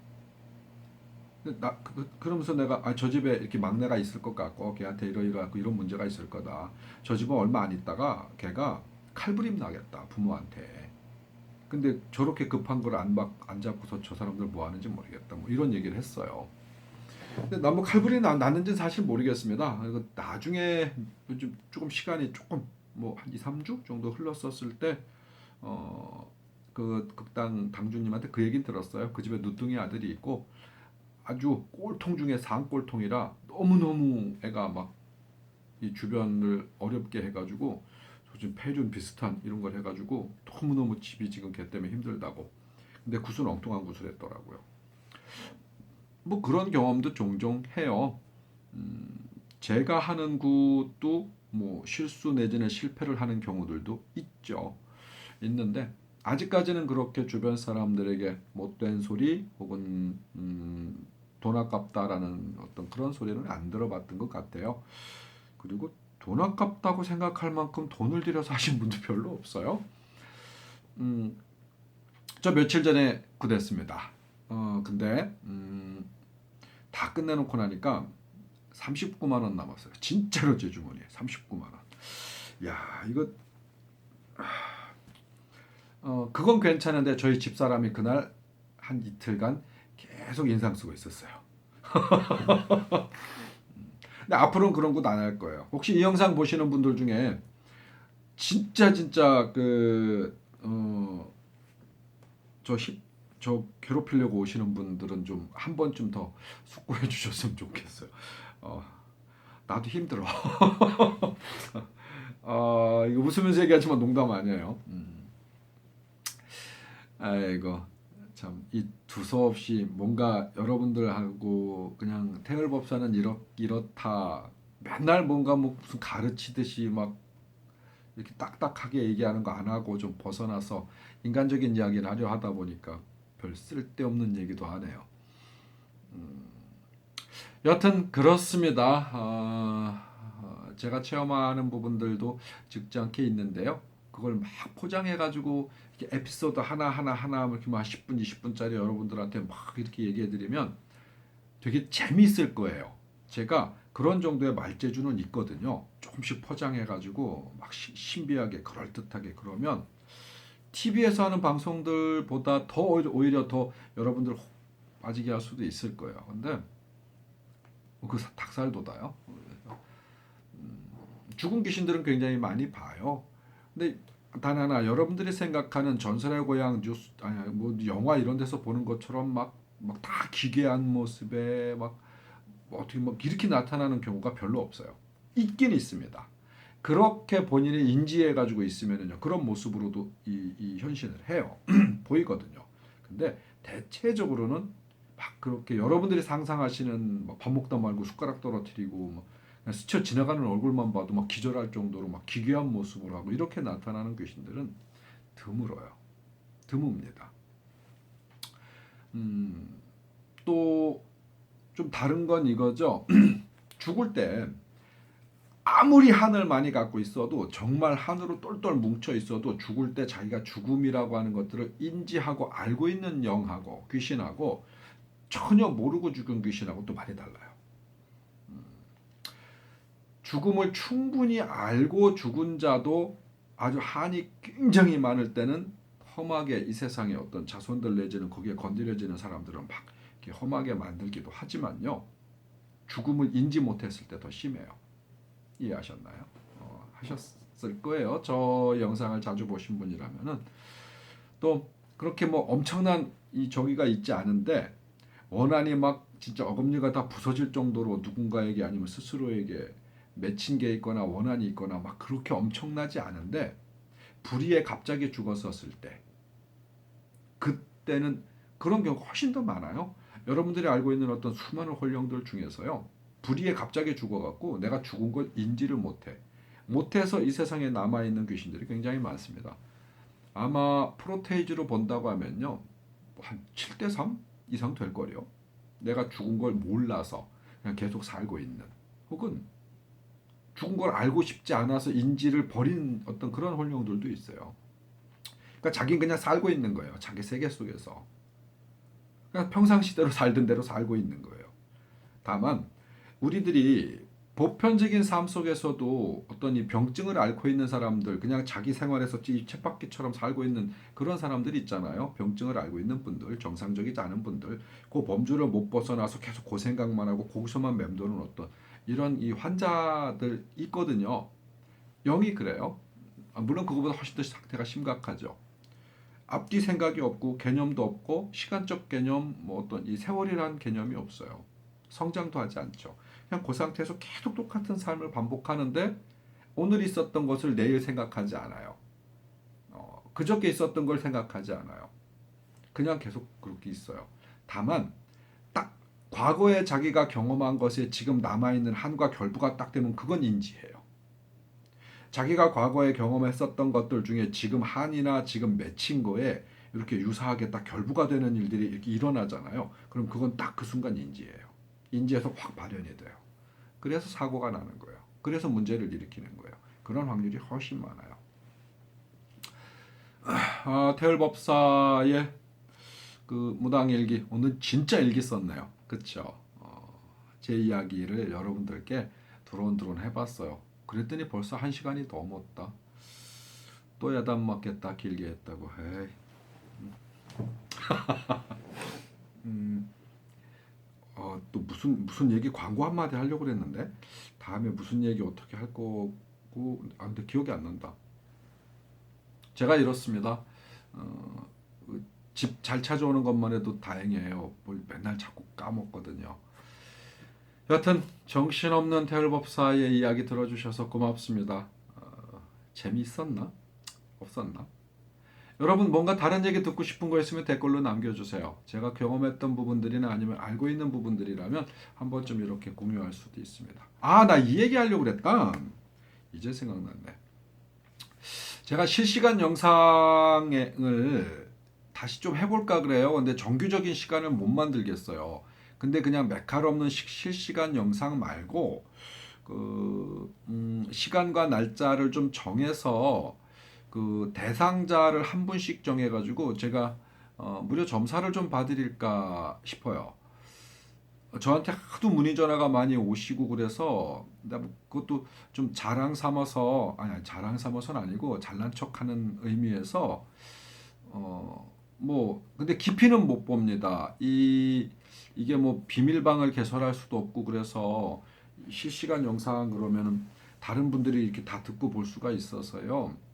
근데 그러면서 내가 저 집에 이렇게 막내가 있을 것 같고 걔한테 이러이러하고 이런 문제가 있을 거다. 저 집은 얼마 안 있다가 걔가 칼부림 나겠다 부모한테. 근데 저렇게 급한 걸 안 잡고서 저 사람들 뭐 하는지 모르겠다. 뭐 이런 얘기를 했어요. 근데 나뭐 칼부림 났는지는 사실 모르겠습니다. 이거 나중에 조금 시간이 조금 뭐 한 2, 3주 정도 흘렀었을 때 그 극당 당주님한테 그 얘기는 들었어요. 그 집에 누뚱이 아들이 있고 아주 꼴통 중에 상꼴통이라 너무너무 애가 막 이 주변을 어렵게 해가지고 요즘 폐륜 비슷한 이런 걸 해가지고 너무너무 집이 지금 걔 때문에 힘들다고. 근데 구슬 엉뚱한 구슬 했더라고요. 뭐 그런 경험도 종종 해요. 제가 하는 것도 뭐 실수 내지는 실패를 하는 경우들도 있죠. 있는데 아직까지는 그렇게 주변 사람들에게 못된 소리 혹은 돈 아깝다라는 어떤 그런 소리는 안 들어봤던 것 같아요. 그리고 돈 아깝다고 생각할 만큼 돈을 들여서 하신 분도 별로 없어요. 음, 저 며칠 전에 굿했습니다. 근데 다 끝내놓고 나니까 39만 원 남았어요. 진짜로 제 주머니에 39만 원. 야, 이거 그건 괜찮은데 저희 집사람이 그날 한 이틀간 계속 인상 쓰고 있었어요. 근데 앞으로는 그런 것 안 할 거예요. 혹시 이 영상 보시는 분들 중에 진짜 저 괴롭히려고 오시는 분들은 좀 한 번쯤 더 숙고해 주셨으면 좋겠어요. 어, 나도 힘들어. 이거 웃으면서 얘기하지만 농담 아니에요. 아이고 참 이 두서없이 뭔가 여러분들하고 그냥 태을법사는 이렇다 맨날 뭔가 뭐 무슨 가르치듯이 막 이렇게 딱딱하게 얘기하는 거 안 하고 좀 벗어나서 인간적인 이야기를 하려 하다 보니까 별 쓸데없는 얘기도 하네요. 여튼 그렇습니다. 제가 체험하는 부분들도 적지 않게 있는데요. 그걸 막 포장해가지고 이렇게 에피소드 하나 이렇게 막 10분, 20분짜리 여러분들한테 막 이렇게 얘기해드리면 되게 재미있을 거예요. 제가 그런 정도의 말재주는 있거든요. 조금씩 포장해가지고 막 신비하게 그럴듯하게 그러면 TV에서 하는 방송들보다 더 오히려 더 여러분들 빠지게 할 수도 있을 거예요. 근데 그 닭살도다요. 죽은 귀신들은 굉장히 많이 봐요. 근데 단 하나 여러분들이 생각하는 전설의 고향 뉴스 아니 뭐 영화 이런 데서 보는 것처럼 막 다 기괴한 모습에 뭐 어떻게 막 이렇게 나타나는 경우가 별로 없어요. 있긴 있습니다. 그렇게 본인이 인지해 가지고 있으면은요 그런 모습으로도 이 현신을 해요. 보이거든요. 근데 대체적으로는 막 그렇게 여러분들이 상상하시는 밥 먹다 말고 숟가락 떨어뜨리고 뭐 그냥 스쳐 지나가는 얼굴만 봐도 막 기절할 정도로 막 기괴한 모습을 하고 이렇게 나타나는 귀신들은 드물어요. 드뭅니다. 또 좀 다른 건 이거죠. 죽을 때 아무리 한을 많이 갖고 있어도 정말 한으로 똘똘 뭉쳐 있어도 죽을 때 자기가 죽음이라고 하는 것들을 인지하고 알고 있는 영하고 귀신하고 전혀 모르고 죽은 귀신하고 또 많이 달라요. 죽음을 충분히 알고 죽은 자도 아주 한이 굉장히 많을 때는 험하게 이 세상의 어떤 자손들 내지는 거기에 건드려지는 사람들은 막 이렇게 험하게 만들기도 하지만요. 죽음을 인지 못했을 때 더 심해요. 이해하셨나요? 거예요. 저 영상을 자주 보신 분이라면은. 또 그렇게 뭐 엄청난 이 저기가 있지 않은데 원한이 막 진짜 어금니가 다 부서질 정도로 누군가에게 아니면 스스로에게 맺힌 게 있거나 원한이 있거나 막 그렇게 엄청나지 않은데 불의에 갑자기 죽었었을 때 그때는 그런 경우가 훨씬 더 많아요. 여러분들이 알고 있는 어떤 수많은 혼령들 중에서요. 불의에 갑자기 죽어갖고 내가 죽은 걸 인지를 못해. 못해서 이 세상에 남아있는 귀신들이 굉장히 많습니다. 아마 프로테이지로 본다고 하면요. 한 7대 3 이상 될 거요. 내가 죽은 걸 몰라서 그냥 계속 살고 있는 혹은 죽은 걸 알고 싶지 않아서 인지를 버린 어떤 그런 혼령들도 있어요. 그러니까 자기는 그냥 살고 있는 거예요. 자기 세계 속에서. 그냥 평상시대로 살던 대로 살고 있는 거예요. 다만 우리들이 보편적인 삶 속에서도 어떤 이 병증을 앓고 있는 사람들, 그냥 자기 생활에서 쳇바퀴처럼 살고 있는 그런 사람들이 있잖아요. 병증을 앓고 있는 분들, 정상적이지 않은 분들, 그 범주를 못 벗어나서 계속 그 생각만 하고 거기서만 맴도는 어떤 이런 이 환자들 있거든요. 영이 그래요. 물론 그거보다 훨씬 더 상태가 심각하죠. 앞뒤 생각이 없고 개념도 없고 시간적 개념, 뭐 어떤 이 세월이라는 개념이 없어요. 성장도 하지 않죠. 그냥 그 상태에서 계속 똑같은 삶을 반복하는데 오늘 있었던 것을 내일 생각하지 않아요. 그저께 있었던 걸 생각하지 않아요. 그냥 계속 그렇게 있어요. 다만 딱 과거에 자기가 경험한 것에 지금 남아있는 한과 결부가 딱 되면 그건 인지해요. 자기가 과거에 경험했었던 것들 중에 지금 한이나 지금 맺힌 거에 이렇게 유사하게 딱 결부가 되는 일들이 이렇게 일어나잖아요. 그럼 그건 딱 그 순간 인지해요. 인지해서 확 발현이 돼요. 그래서 사고가 나는 거예요. 그래서 문제를 일으키는 거예요. 그런 확률이 훨씬 많아요. 태을법사의 그 무당일기 오늘 진짜 일기 썼네요. 그쵸? 제 이야기를 여러분들께 드론드론 해봤어요. 그랬더니 벌써 1시간이 넘었다. 또 야단 맞겠다 길게 했다고. 에이. 또 무슨 얘기 광고 한마디 하려고 그랬는데 다음에 무슨 얘기 어떻게 할 거고 근데 기억이 안 난다. 제가 이렇습니다. 집 잘 찾아오는 것만 해도 다행이에요. 뭘 맨날 자꾸 까먹거든요. 여하튼 정신없는 태을법사의 이야기 들어주셔서 고맙습니다. 재미있었나? 없었나? 여러분 뭔가 다른 얘기 듣고 싶은 거 있으면 댓글로 남겨주세요. 제가 경험했던 부분들이나 아니면 알고 있는 부분들이라면 한 번쯤 이렇게 공유할 수도 있습니다. 나 이 얘기 하려고 그랬다. 이제 생각났네. 제가 실시간 영상을 다시 좀 해볼까 그래요. 근데 정규적인 시간을 못 만들겠어요. 근데 그냥 메칼없는 실시간 영상 말고 시간과 날짜를 좀 정해서 그 대상자를 한 분씩 정해가지고 제가 무료 점사를 좀 봐드릴까 싶어요. 저한테 하도 문의 전화가 많이 오시고 그래서 그것도 좀 자랑 삼아서 아니 자랑 삼아서는 아니고 잘난 척하는 의미에서 뭐 근데 깊이는 못 봅니다. 이게 뭐 비밀방을 개설할 수도 없고 그래서 실시간 영상 그러면은 다른 분들이 이렇게 다 듣고 볼 수가 있어서요.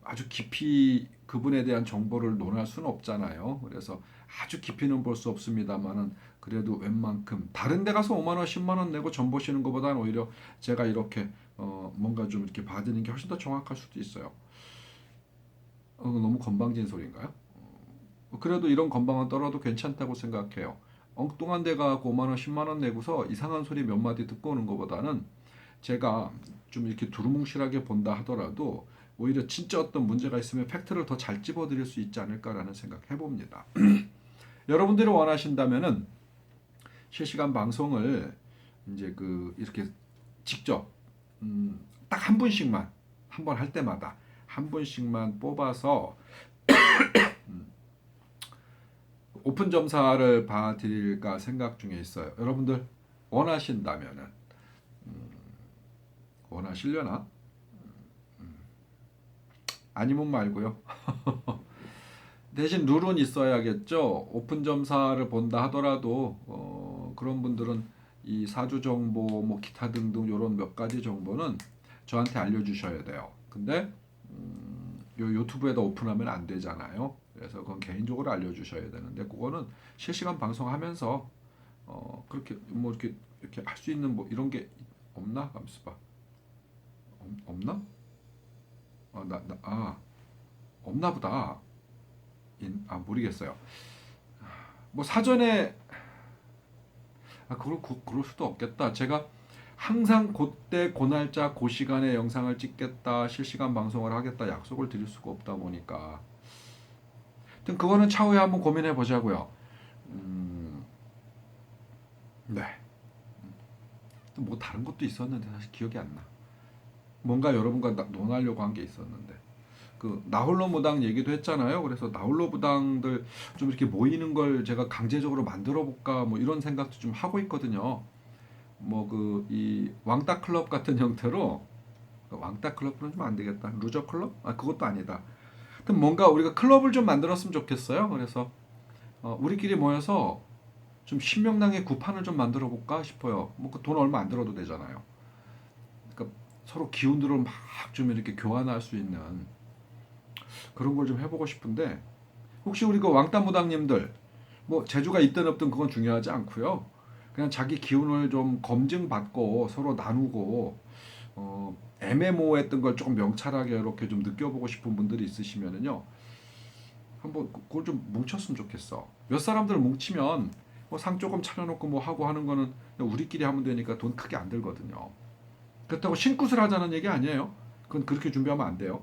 아주 깊이 그분에 대한 정보를 논할 수는 없잖아요. 그래서 아주 깊이는 볼 수 없습니다만은 그래도 웬만큼 다른 데 가서 5만 원, 10만 원 내고 점 보시는 것보다는 오히려 제가 이렇게 뭔가 좀 이렇게 봐드리는 게 훨씬 더 정확할 수도 있어요. 너무 건방진 소리인가요? 그래도 이런 건방은 떨어도 괜찮다고 생각해요. 엉뚱한 데 가고 5만 원, 10만 원 내고서 이상한 소리 몇 마디 듣고 오는 것보다는 제가 좀 이렇게 두루뭉실하게 본다 하더라도 오히려 진짜 어떤 문제가 있으면 팩트를 더 잘 집어드릴 수 있지 않을까라는 생각 해봅니다. 여러분들이 원하신다면은 실시간 방송을 이제 이렇게 직접 딱 한 분씩만 한 번 할 때마다 한 분씩만 뽑아서 오픈 점사를 봐드릴까 생각 중에 있어요. 여러분들 원하신다면은 원하시려나? 아니면 말고요. 대신 룰은 있어야겠죠. 오픈 점사를 본다 하더라도 그런 분들은 이 사주 정보, 뭐 기타 등등 이런 몇 가지 정보는 저한테 알려주셔야 돼요. 근데 요 유튜브에다 오픈하면 안 되잖아요. 그래서 그건 개인적으로 알려주셔야 되는데 그거는 실시간 방송하면서 그렇게 뭐 이렇게 할 수 있는 뭐 이런 게 없나? 잠시 봐. 없나? 없나 보다. 모르겠어요. 뭐 사전에 그럴 수도 없겠다. 제가 항상 그때 고날짜 그 시간에 영상을 찍겠다, 실시간 방송을 하겠다 약속을 드릴 수가 없다 보니까. 하여튼 그거는 차후에 한번 고민해 보자고요. 네. 또 뭐 다른 것도 있었는데 사실 기억이 안 나. 뭔가 여러분과 논하려고 한 게 있었는데. 그 나홀로 무당 얘기도 했잖아요. 그래서 나홀로 무당들 좀 이렇게 모이는 걸 제가 강제적으로 만들어 볼까 뭐 이런 생각도 좀 하고 있거든요. 뭐 그 이 왕따 클럽 같은 형태로 왕따 클럽은 좀 안 되겠다. 루저 클럽? 그것도 아니다. 하여튼 뭔가 우리가 클럽을 좀 만들었으면 좋겠어요. 그래서 우리끼리 모여서 좀 신명나게 구판을 좀 만들어 볼까 싶어요. 뭐 그 돈 얼마 안 들어도 되잖아요. 그러니까 서로 기운들을 막 좀 이렇게 교환할 수 있는 그런 걸 좀 해보고 싶은데 혹시 우리 그 왕따 무당님들 뭐 재주가 있든 없든 그건 중요하지 않고요. 그냥 자기 기운을 좀 검증받고 서로 나누고 애매모호했던 걸 조금 명찰하게 이렇게 좀 느껴보고 싶은 분들이 있으시면은요. 한번 그걸 좀 뭉쳤으면 좋겠어. 몇 사람들 뭉치면 뭐 상 조금 차려놓고 뭐 하고 하는 거는 우리끼리 하면 되니까 돈 크게 안 들거든요. 그렇다고 신굿을 하자는 얘기 아니에요. 그건 그렇게 준비하면 안 돼요.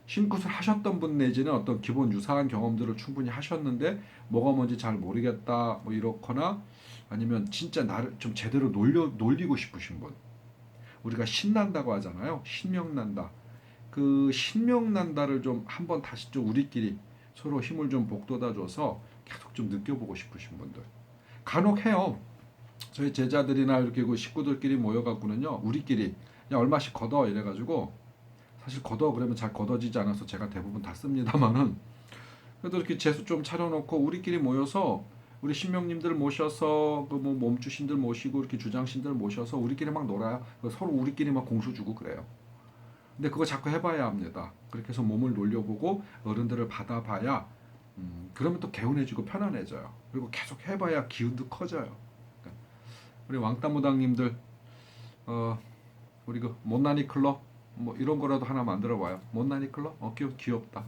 신굿을 하셨던 분 내지는 어떤 기본 유사한 경험들을 충분히 하셨는데 뭐가 뭔지 잘 모르겠다 뭐 이렇거나 아니면 진짜 나를 좀 제대로 놀리고 싶으신 분. 우리가 신난다고 하잖아요. 신명난다. 그 신명난다를 좀 한번 다시 좀 우리끼리 서로 힘을 좀 복돋아줘서 계속 좀 느껴보고 싶으신 분들. 간혹 해요. 저희 제자들이나 이렇게 그 식구들끼리 모여갖고는요. 우리끼리 그냥 얼마씩 걷어 이래가지고 사실 걷어 그러면 잘 걷어지지 않아서 제가 대부분 다 씁니다만은 그래도 이렇게 재수 좀 차려놓고 우리끼리 모여서 우리 신명님들 모셔서 그 뭐 몸주신들 모시고 이렇게 주장신들 모셔서 우리끼리 막 놀아요. 서로 우리끼리 막 공수 주고 그래요. 근데 그거 자꾸 해봐야 합니다. 그렇게 해서 몸을 놀려보고 어른들을 받아봐야 그러면 또 개운해지고 편안해져요. 그리고 계속 해봐야 기운도 커져요. 그러니까 우리 왕따무당님들 우리 그 못난이 클럽 뭐 이런 거라도 하나 만들어 봐요. 못난이 클럽? 귀엽다.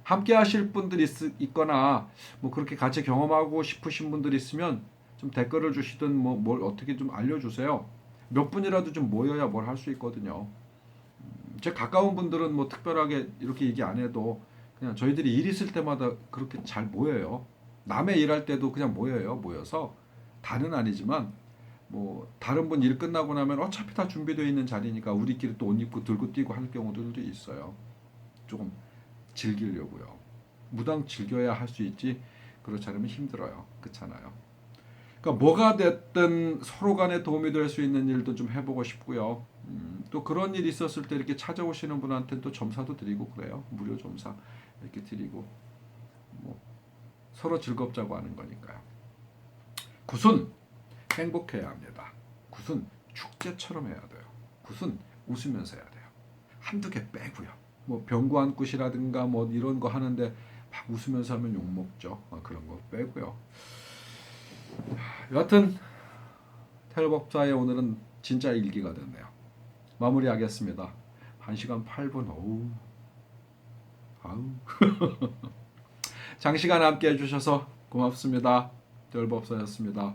함께 하실 분들 있거나 뭐 그렇게 같이 경험하고 싶으신 분들 있으면 좀 댓글을 주시든 뭐 뭘 어떻게 좀 알려주세요. 몇 분이라도 좀 모여야 뭘 할 수 있거든요. 제 가까운 분들은 뭐 특별하게 이렇게 얘기 안 해도 그냥 저희들이 일 있을 때마다 그렇게 잘 모여요. 남의 일할 때도 그냥 모여요. 모여서 다는 아니지만 뭐 다른 분 일 끝나고 나면 어차피 다 준비되어 있는 자리니까 우리끼리 또 옷 입고 들고 뛰고 할 경우들도 있어요. 조금 즐기려고요. 무당 즐겨야 할 수 있지 그렇지 않으면 힘들어요. 그렇잖아요. 그러니까 뭐가 됐든 서로 간에 도움이 될 수 있는 일도 좀 해보고 싶고요. 또 그런 일 있었을 때 이렇게 찾아오시는 분한테는 또 점사도 드리고 그래요. 무료 점사 이렇게 드리고 뭐 서로 즐겁자고 하는 거니까요. 굿은 행복해야 합니다. 굿은 축제처럼 해야 돼요. 굿은 웃으면서 해야 돼요. 한두 개 빼고요. 뭐 병구한 굿이라든가 뭐 이런 거 하는데 막 웃으면서 하면 욕먹죠. 그런 거 빼고요. 여하튼 텔법사의 오늘은 진짜 일기가 됐네요. 마무리하겠습니다. 1시간 8분. 어우. 아우. 장시간 함께 해주셔서 고맙습니다. 텔법사였습니다.